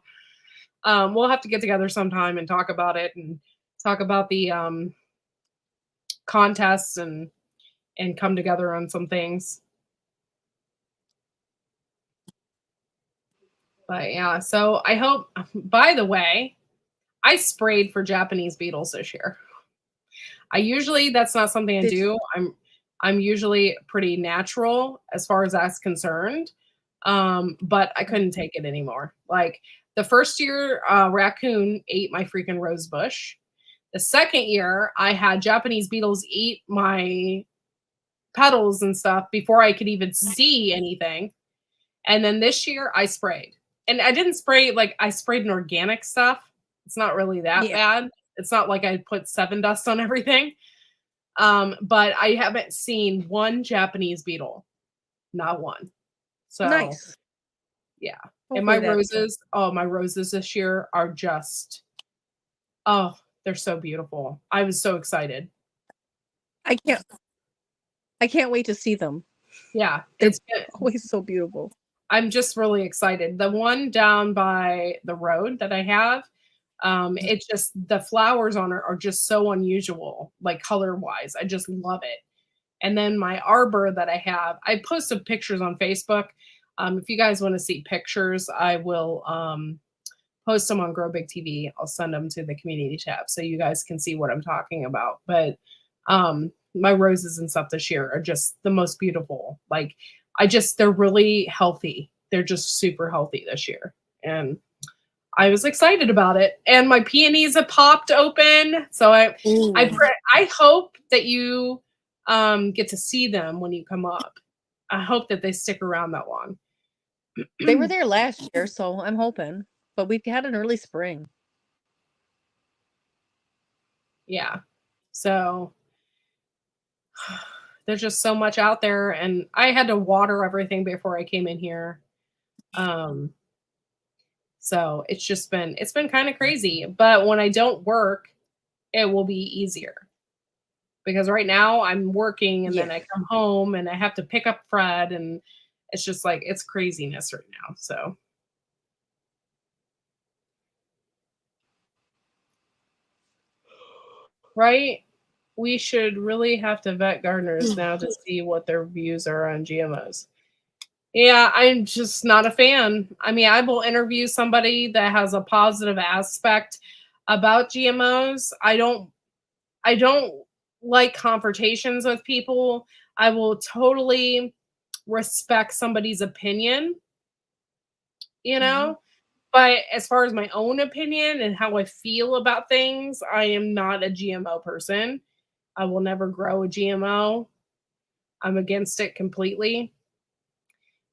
S1: we'll have to get together sometime and talk about it and talk about the contests and come together on some things. But yeah, so I hope, by the way, I sprayed for Japanese beetles this year. That's not something I
S2: Did you?
S1: do. I'm usually pretty natural as far as that's concerned. But I couldn't take it anymore. Like the first year, raccoon ate my freaking rose bush. The second year, I had Japanese beetles eat my petals and stuff before I could even see anything. And then this year, I sprayed. And I didn't spray like I sprayed an organic stuff. It's not really that
S2: Yeah.
S1: bad. It's not like I put seven dust on everything. But I haven't seen one Japanese beetle, not one. So
S2: Nice.
S1: yeah. And
S2: Hopefully that's
S1: my roses this year are just, oh, they're so beautiful. I was so excited.
S2: I can't I can't wait to see them.
S1: Yeah,
S2: They're
S1: it's been,
S2: always so beautiful.
S1: I'm just really excited. The one down by the road that I have, it's just the flowers on it are just so unusual, like color wise. I just love it. And then my arbor that I have, I posted pictures on Facebook. If you guys want to see pictures, I will post them on Grow Big TV. I'll send them to the community tab so you guys can see what I'm talking about. But my roses and stuff this year are just the most beautiful. Like they're really healthy. They're just super healthy this year. And I was excited about it. And my peonies have popped open. So
S2: Ooh.
S1: I hope that you get to see them when you come up. I hope that they stick around that long.
S2: They were there last year, so I'm hoping. But we've had an early spring.
S1: Yeah. So there's just so much out there, and I had to water everything before I came in here. Um, so it's been kind of crazy. But when I don't work, it will be easier because right now I'm working and then
S2: Yeah.
S1: I come home and I have to pick up Fred, and it's just like it's craziness right now. So right, we should really have to vet gardeners now to see what their views are on GMOs. Yeah, I'm just not a fan. I mean, I will interview somebody that has a positive aspect about GMOs. I don't like confrontations with people. I will totally respect somebody's opinion, you
S2: Mhm.
S1: know? But as far as my own opinion and how I feel about things, I am not a GMO person. I will never grow a GMO. I'm against it completely.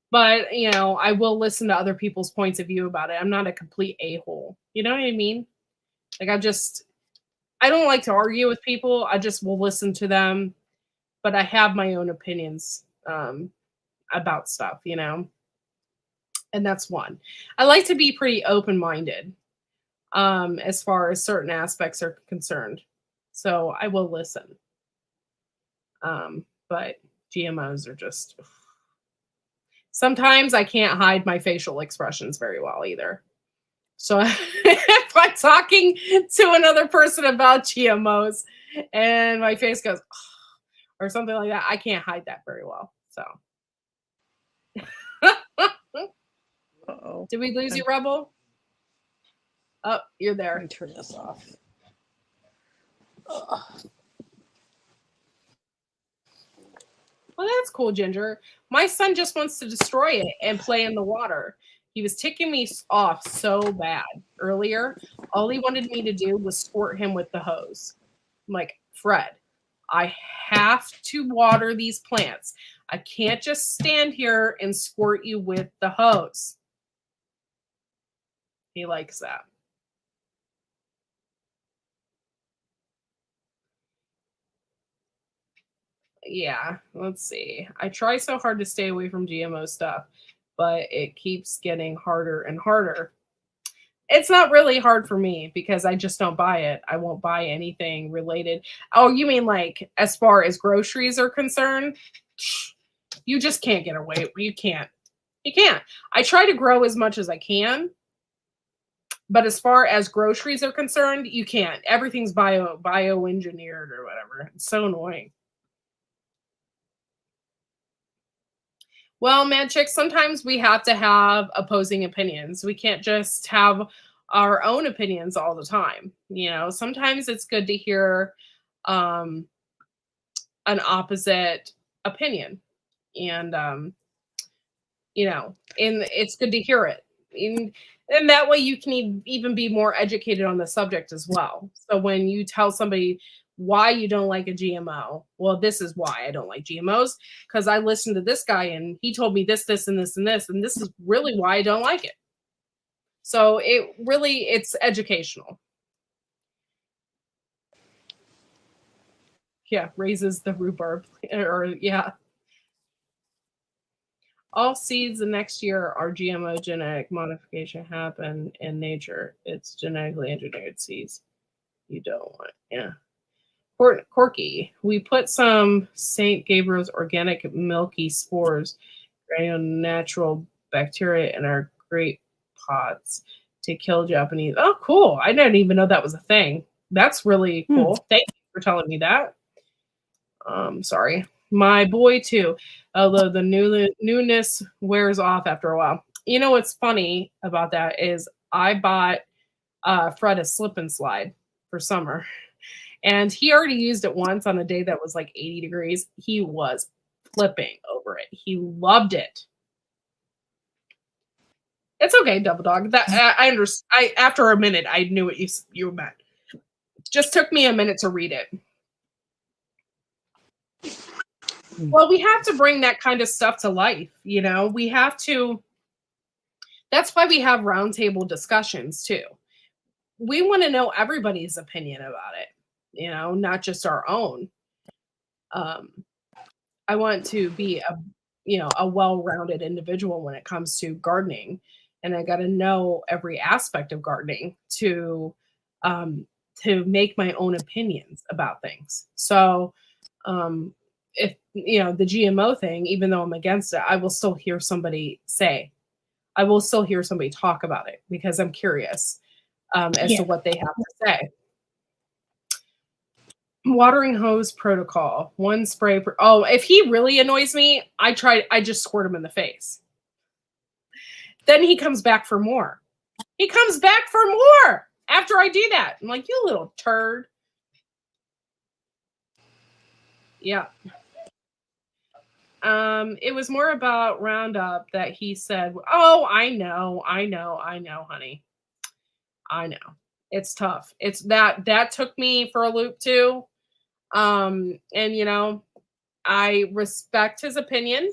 S1: But, I will listen to other people's points of view about it. I'm not a complete a-hole. You know what I mean? Like I don't like to argue with people. I just will listen to them, but I have my own opinions about stuff. And that's one. I like to be pretty open-minded as far as certain aspects are concerned. So I will listen. But GMOs are just sometimes I can't hide my facial expressions very well either. So if I'm talking to another person about GMOs and my face goes or something like that, I can't hide that very well. So
S2: Uh-oh.
S1: did we lose you,
S2: I'm
S1: Rebel? Oh, you're
S2: Let
S1: there.
S2: me turn this off. Ugh.
S1: Well, that's cool, Ginger. My son just wants to destroy it and play in the water. He was ticking me off so bad earlier. All he wanted me to do was squirt him with the hose. I'm like, Fred, I have to water these plants. I can't just stand here and squirt you with the hose. He likes that. Yeah, let's see. I try so hard to stay away from GMO stuff, but it keeps getting harder and harder. It's not really hard for me because I just don't buy it. I won't buy anything related. Oh, you mean like as far as groceries are concerned? You just can't get away. You can't. You can't. I try to grow as much as I can, but as far as groceries are concerned, you can't. Everything's bioengineered or whatever. It's so annoying. Well, Mad Chick, sometimes we have to have opposing opinions. We can't just have our own opinions all the time. Sometimes it's good to hear um, an opposite opinion, and and it's good to hear it. And that way you can even be more educated on the subject as well. So when you tell somebody why you don't like a GMO, well, this is why I don't like GMOs, because I listened to this guy and he told me this, this, and this, and this, and this is really why I don't like it. So it's educational. Yeah, raises the rhubarb, or yeah. All seeds the next year are GMO genetic modification happen in nature. It's genetically engineered seeds you don't want. Yeah. Corky. We put some St. Gabriel's organic milky spores, natural bacteria in our grape pots to kill Japanese. Oh, cool. I didn't even know that was a thing. That's really cool. Thank you for telling me that. Sorry. My boy too, although the newness wears off after a while. You know what's funny about that is I bought Fred a slip and slide for summer, and he already used it once on a day that was like 80 degrees. He was flipping over it. He loved it. It's okay, Double Dog. That I understand. After a minute, I knew what you meant. Just took me a minute to read it. Well, we have to bring that kind of stuff to life. We have to. That's why we have roundtable discussions too. We want to know everybody's opinion about it, not just our own. I want to be a well-rounded individual when it comes to gardening, and I got to know every aspect of gardening um, to make my own opinions about things. So, if the GMO thing, even though I'm against it, I will still hear somebody I will still hear somebody talk about it because I'm curious as to what they have to say. Watering hose protocol. One spray per. Oh, if he really annoys me, I just squirt him in the face. Then he comes back for more. He comes back for more after I do that. I'm like, you little turd. Yeah. It was more about Roundup that he said, "Oh, I know, honey. I know. It's tough. It's that took me for a loop too. And I respect his opinion.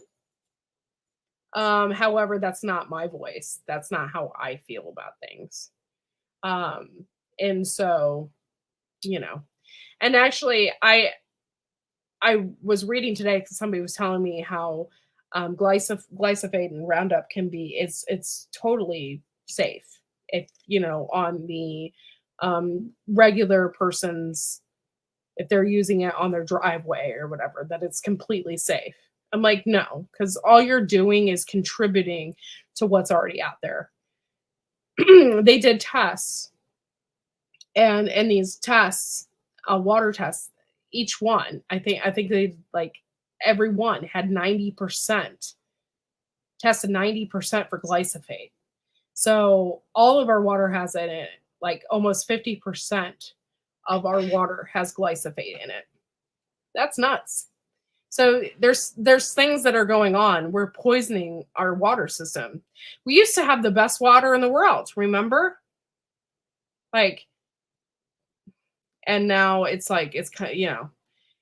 S1: However, that's not my voice. That's not how I feel about things. And so, and actually I was reading today because somebody was telling me how glyphosate and Roundup can be it's totally safe if on the regular person's, if they're using it on their driveway or whatever, that it's completely safe. I'm like, no, because all you're doing is contributing to what's already out there. They did tests, and in these tests, water tests, each one, I think they like every one had 90% tested 90% for glyphosate. So all of our water has it in it. Like almost 50% of our water has glyphosate in it. That's nuts. So there's things that are going on. We're poisoning our water system. We used to have the best water in the world, remember? Like, and now it's like it's kind of,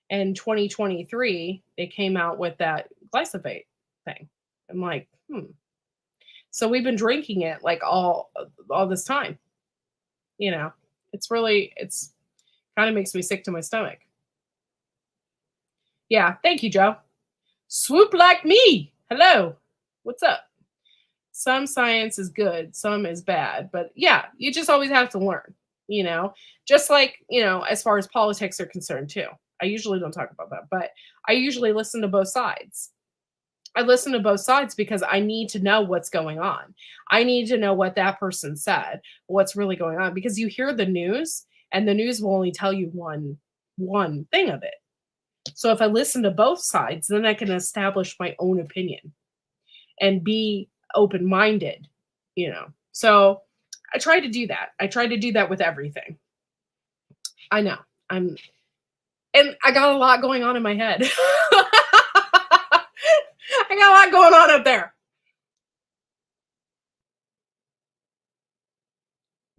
S1: in 2023 they came out with that glyphosate thing. I'm like, so we've been drinking it like all this time. It's kind of makes me sick to my stomach. Yeah, thank you, Joe. Swoop like me. Hello. What's up? Some science is good, some is bad. But yeah, you just always have to learn, just like, as far as politics are concerned too. I usually don't talk about that, but I usually listen to both sides. I listen to both sides because I need to know what's going on. I need to know what that person said, what's really going on, because you hear the news and the news will only tell you one thing of it. So if I listen to both sides, then I can establish my own opinion and be open-minded, So I try to do that. I try to do that with everything. I know. And I got a lot going on in my head. I got a lot going on up there.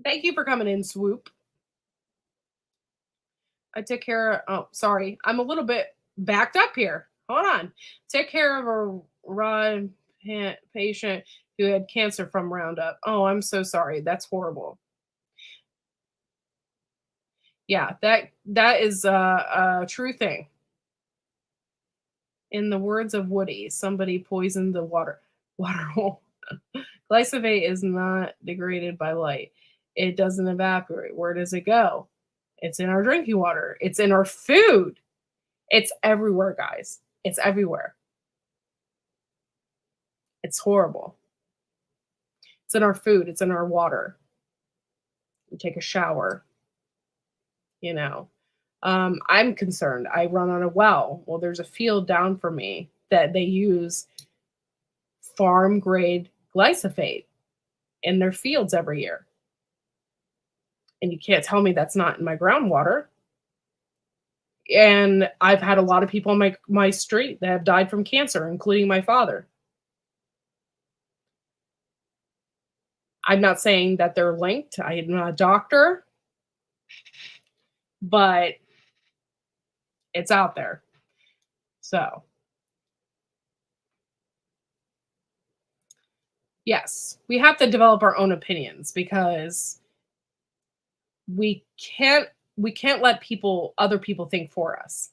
S1: Thank you for coming in, Swoop. I took care of, oh, sorry. I'm a little bit backed up here. Hold on. Took care of a raw patient who had cancer from Roundup. Oh, I'm so sorry. That's horrible. Yeah, that is a true thing. In the words of Woody, somebody poisoned the water hole. Glyphosate is not degraded by light. It doesn't evaporate. Where does it go? It's in our drinking water. It's in our food. It's everywhere, guys. It's everywhere. It's horrible. It's in our food. It's in our water. You take a shower. You know, I'm concerned. I run on a well. Well, there's a field down from me that they use farm grade glyphosate in their fields every year. And you can't tell me that's not in my groundwater. And I've had a lot of people on my street that have died from cancer, including my father. I'm not saying that they're linked. I am not a doctor, but it's out there. So, yes, we have to develop our own opinions because we can't let other people think for us.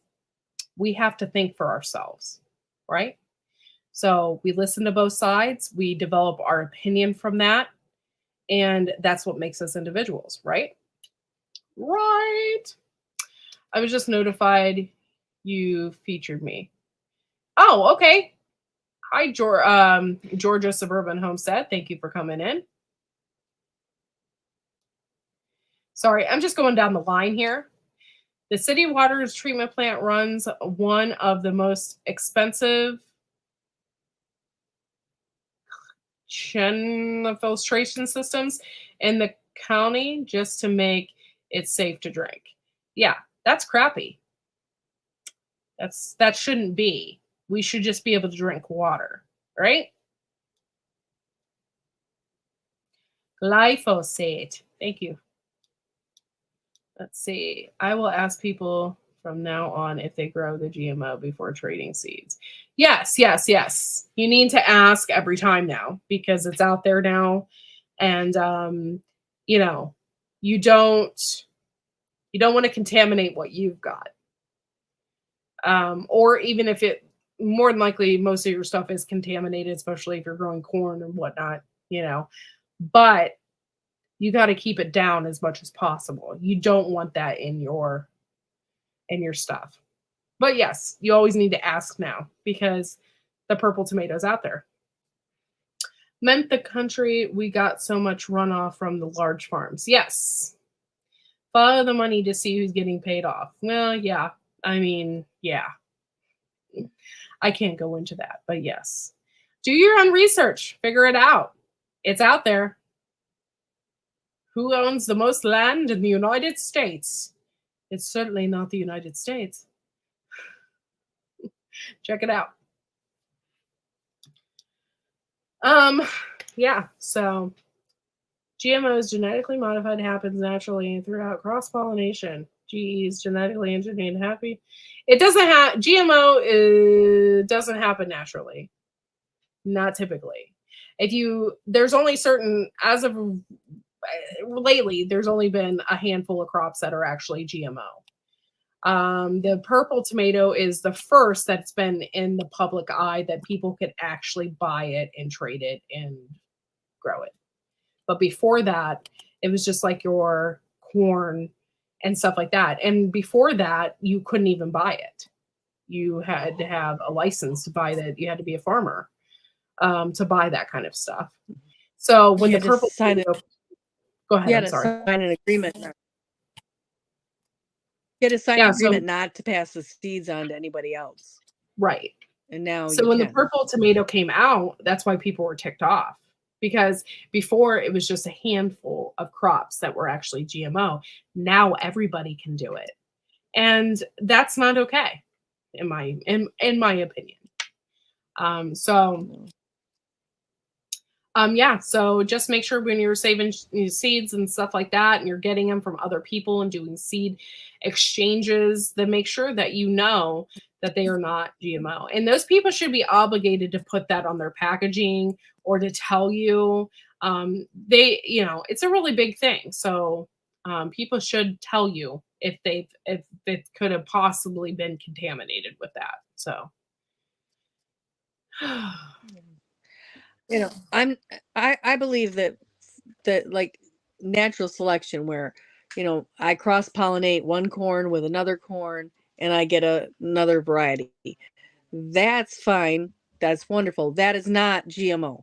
S1: We have to think for ourselves, right? So we listen to both sides, we develop our opinion from that, and that's what makes us individuals, right? Right. I was just notified you featured me. Oh, okay. Hi, Georgia Suburban Homestead. Thank you for coming in. Sorry, I'm just going down the line here. The city water treatment plant runs one of the most expensive filtration systems in the county just to make it safe to drink. Yeah, that's crappy. That shouldn't be. We should just be able to drink water, right? Glyphosate. Thank you. Let's see. I will ask people from now on if they grow the GMO before trading seeds. Yes, yes, yes. You need to ask every time now because it's out there now. And you know, you don't want to contaminate what you've got. Or even if it more than likely most of your stuff is contaminated, especially if you're growing corn and whatnot, you know. But you got to keep it down as much as possible. You don't want that in your stuff. But yes, you always need to ask now because the purple tomato's out there. Meant the country, we got so much runoff from the large farms. Yes. Follow the money to see who's getting paid off. Well, yeah. I mean, yeah. I can't go into that, but yes. Do your own research. Figure it out. It's out there. Who owns the most land in the United States? It's certainly not the United States. Check it out. Yeah, so GMOs, genetically modified, happens naturally throughout cross-pollination. GEs, genetically engineered, happy. It doesn't have, GMO doesn't happen naturally. Not typically. There's only certain, as of lately, there's only been a handful of crops that are actually GMO. The purple tomato is the first that's been in the public eye that people could actually buy it and trade it and grow it. But before that, it was just like your corn and stuff like that. And before that, you couldn't even buy it. You had to have a license to buy that. You had to be a farmer to buy that kind of stuff. So when the purple tomato, go ahead.
S2: You had
S1: I'm sorry.
S2: Sign an agreement. You had to sign an agreement not to pass the seeds on to anybody else.
S1: Right.
S2: And now
S1: so when the purple tomato came out, that's why people were ticked off because before it was just a handful of crops that were actually GMO. Now everybody can do it. And that's not okay in my opinion. So yeah, so just make sure when you're saving seeds and stuff like that, and you're getting them from other people and doing seed exchanges, then make sure that you know that they are not GMO. And those people should be obligated to put that on their packaging or to tell you. It's a really big thing. So people should tell you if it could have possibly been contaminated with that. So
S2: I believe that like natural selection where I cross pollinate one corn with another corn and I get another variety. That's fine. That's wonderful. That is not GMO.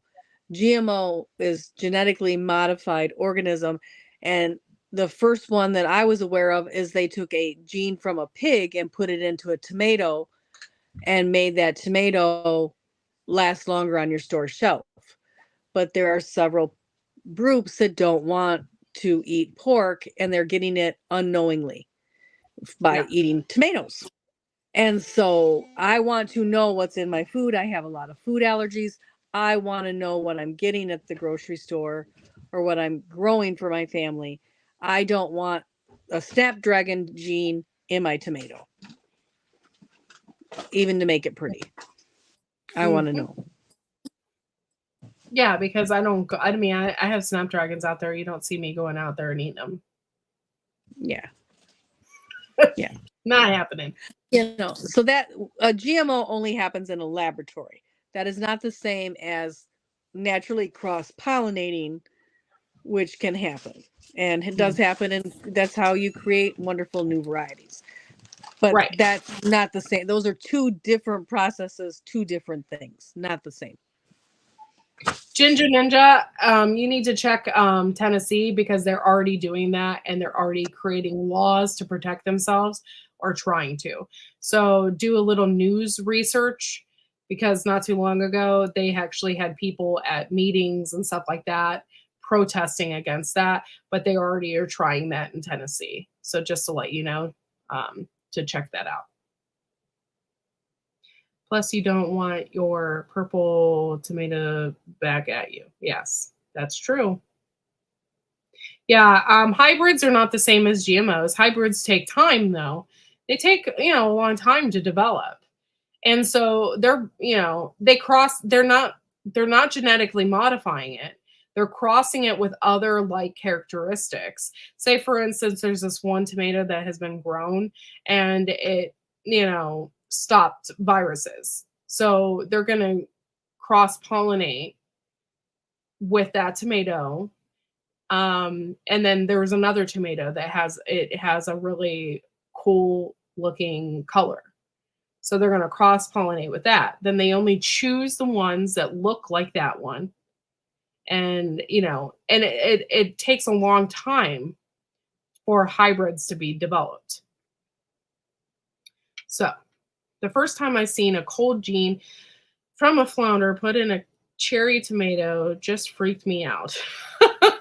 S2: GMO is genetically modified organism, and the first one that I was aware of is they took a gene from a pig and put it into a tomato and made that tomato last longer on your store shelf. But there are several groups that don't want to eat pork and they're getting it unknowingly by
S1: yeah.
S2: eating tomatoes. And so I want to know what's in my food. I have a lot of food allergies. I want to know what I'm getting at the grocery store or what I'm growing for my family. I don't want a snapdragon gene in my tomato, even to make it pretty. I want to
S1: Mhm.
S2: know.
S1: Yeah, because I don't go. I mean, I have snapdragons out there. You don't see me going out there and eating them.
S2: Yeah. Yeah.
S1: Not happening.
S2: So that a GMO only happens in a laboratory. That is not the same as naturally cross pollinating, which can happen. And it does happen, and that's how you create wonderful new varieties. But
S1: Right.
S2: that's not the same. Those are two different processes, two different things, not the same.
S1: Ginger Ninja, you need to check Tennessee because they're already doing that and they're already creating laws to protect themselves or trying to. So do a little news research because not too long ago they actually had people at meetings and stuff like that protesting against that, but they already are trying that in Tennessee. So just to let you know, to check that out. Plus, you don't want your purple tomato back at you. Yes, that's true. Yeah, hybrids are not the same as GMOs. Hybrids take time, though. They take a long time to develop, and so they cross. They're not genetically modifying it. They're crossing it with other like characteristics. Say, for instance, there's this one tomato that has been grown, and it stopped viruses. So they're going to cross pollinate with that tomato. And then there was another tomato that has a really cool looking color. So they're going to cross pollinate with that. Then they only choose the ones that look like that one. And it takes a long time for hybrids to be developed. So the first time I seen a cold gene from a flounder put in a cherry tomato just freaked me out.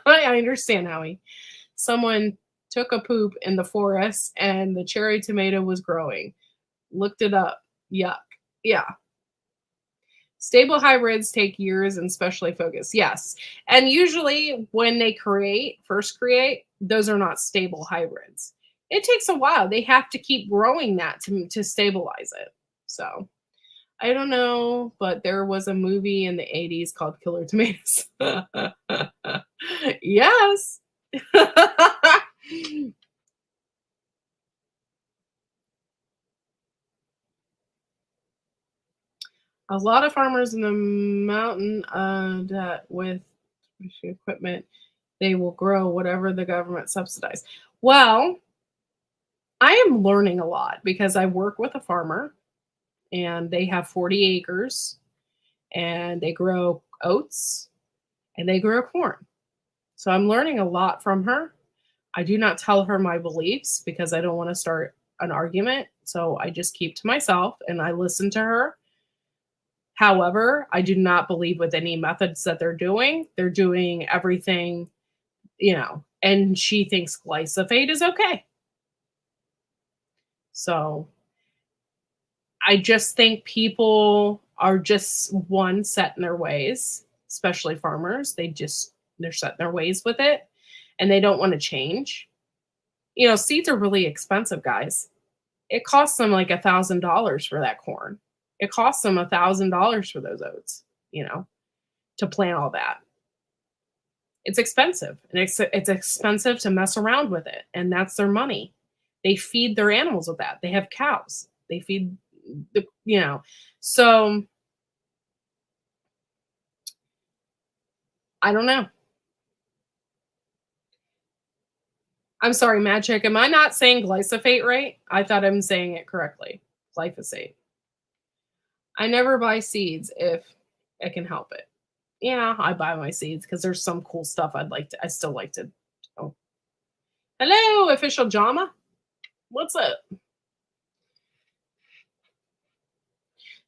S1: I understand, Howie. Someone took a poop in the forest and the cherry tomato was growing. Looked it up. Yuck. Yeah. Stable hybrids take years and specially focus. Yes. And usually when they first create, those are not stable hybrids. It takes a while. They have to keep growing that to stabilize it. So I don't know, but there was a movie in the 80s called Killer Tomatoes. Yes. A lot of farmers in the mountain that with equipment, they will grow whatever the government subsidizes. Well, I am learning a lot because I work with a farmer and they have 40 acres and they grow oats and they grow corn. So I'm learning a lot from her. I do not tell her my beliefs because I don't want to start an argument. So I just keep to myself and I listen to her. However, I do not believe with any methods that they're doing. They're doing everything, and she thinks glyphosate is okay. So I just think people are just one set in their ways, especially farmers. They're set in their ways with it and they don't want to change. Seeds are really expensive, guys. It costs them like $1,000 for that corn. It costs them $1,000 for those oats, to plant all that. It's expensive, and it's expensive to mess around with it, and that's their money. They feed their animals with that. They have cows. They feed so I don't know. I'm sorry, Magic. Am I not saying glyphosate right? I thought I'm saying it correctly. Glyphosate. I never buy seeds if I can help it. Yeah, I buy my seeds because there's some cool stuff I still like to. Oh. Hello, official Jama. What's up?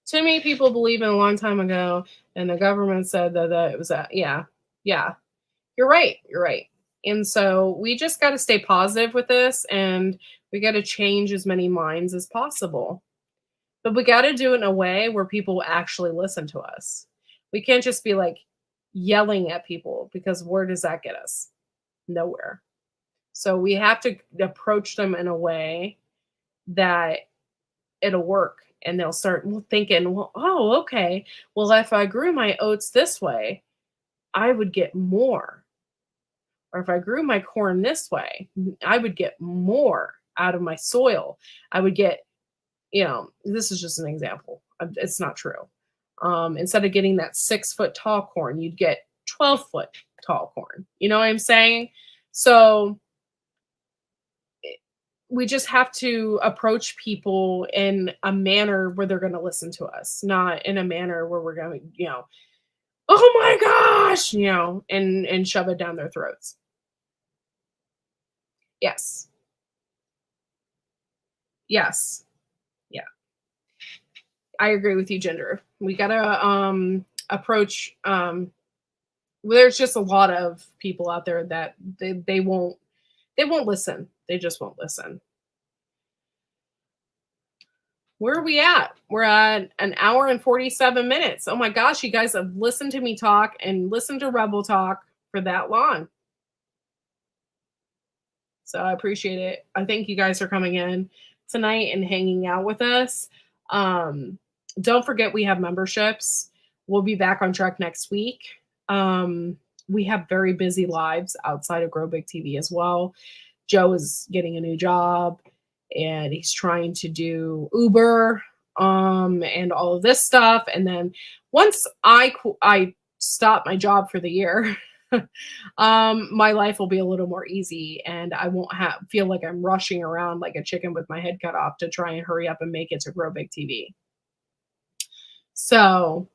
S1: Too many people believe in a long time ago, and the government said that it was that. Yeah. You're right. And so we just got to stay positive with this, and we got to change as many minds as possible. But we got to do it in a way where people actually listen to us. We can't just be like yelling at people, because where does that get us? Nowhere. So we have to approach them in a way that it'll work, and they'll start thinking, well, oh, okay. Well, if I grew my oats this way, I would get more. Or if I grew my corn this way, I would get more out of my soil. I would get, this is just an example. It's not true. Instead of getting that 6-foot tall corn, you'd get 12-foot tall corn. You know what I'm saying? So we just have to approach people in a manner where they're going to listen to us, not in a manner where we're going to, oh my gosh, and shove it down their throats. Yes. Yes. Yeah. I agree with you, Ginger. We got to approach there's just a lot of people out there that they won't listen. They just won't listen. Where are we at? We're at an hour and 47 minutes. Oh my gosh, you guys have listened to me talk and listened to Rebel talk for that long. So I appreciate it. I thank you guys for coming in tonight and hanging out with us. Don't forget we have memberships. We'll be back on track next week. We have very busy lives outside of Grow Big TV as well. Joe is getting a new job, and he's trying to do Uber and all of this stuff. And then once I stop my job for the year, my life will be a little more easy, and I won't feel like I'm rushing around like a chicken with my head cut off to try and hurry up and make it to Grow Big TV. So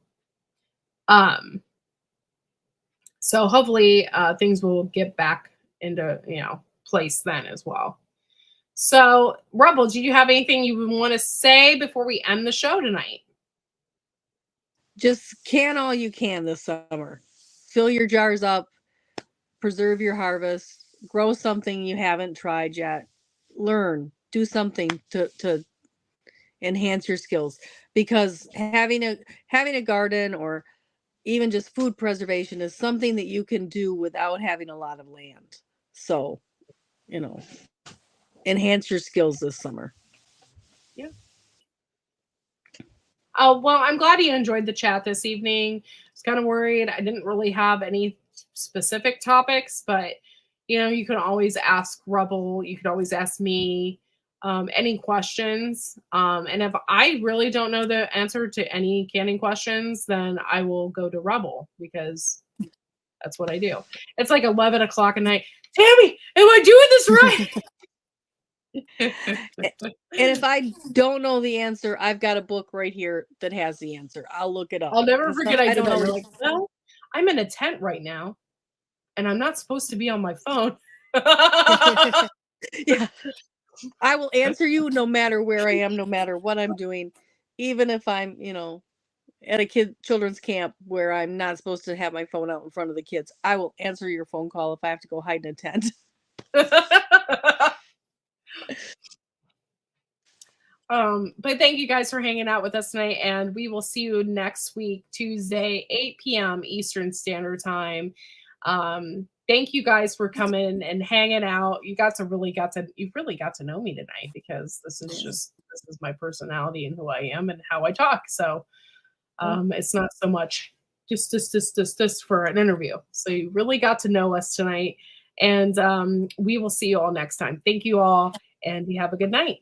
S1: hopefully things will get back into place then as well. So Rebel, do you have anything you want to say before we end the show tonight?
S2: Just can all you can this summer. Fill your jars up, preserve your harvest, grow something you haven't tried yet, learn, do something to enhance your skills, because having a garden or even just food preservation is something that you can do without having a lot of land. So, enhance your skills this summer.
S1: Yeah. Oh, well, I'm glad you enjoyed the chat this evening. I was kind of worried. I didn't really have any specific topics, but you can always ask Rebel. You could always ask me any questions. And if I really don't know the answer to any canning questions, then I will go to Rebel, because that's what I do. It's like 11 o'clock at night. Tammy, am I doing this right?
S2: And if I don't know the answer, I've got a book right here that has the answer. I'll look it up.
S1: I'll never forget I did that. You're
S2: always...
S1: like, well, I'm in a tent right now, and I'm not supposed to be on my phone.
S2: Yeah. I will answer you no matter where I am, no matter what I'm doing, even if I'm, at a children's camp where I'm not supposed to have my phone out in front of the kids. I will answer your phone call if I have to go hide in a tent.
S1: But thank you guys for hanging out with us tonight, and we will see you next week, Tuesday, 8 p.m. Eastern Standard Time. Thank you guys for coming and hanging out. You really got to know me tonight, because this is my personality and who I am and how I talk. So it's not so much just this for an interview. So you really got to know us tonight, and we will see you all next time. Thank you all, and you have a good night.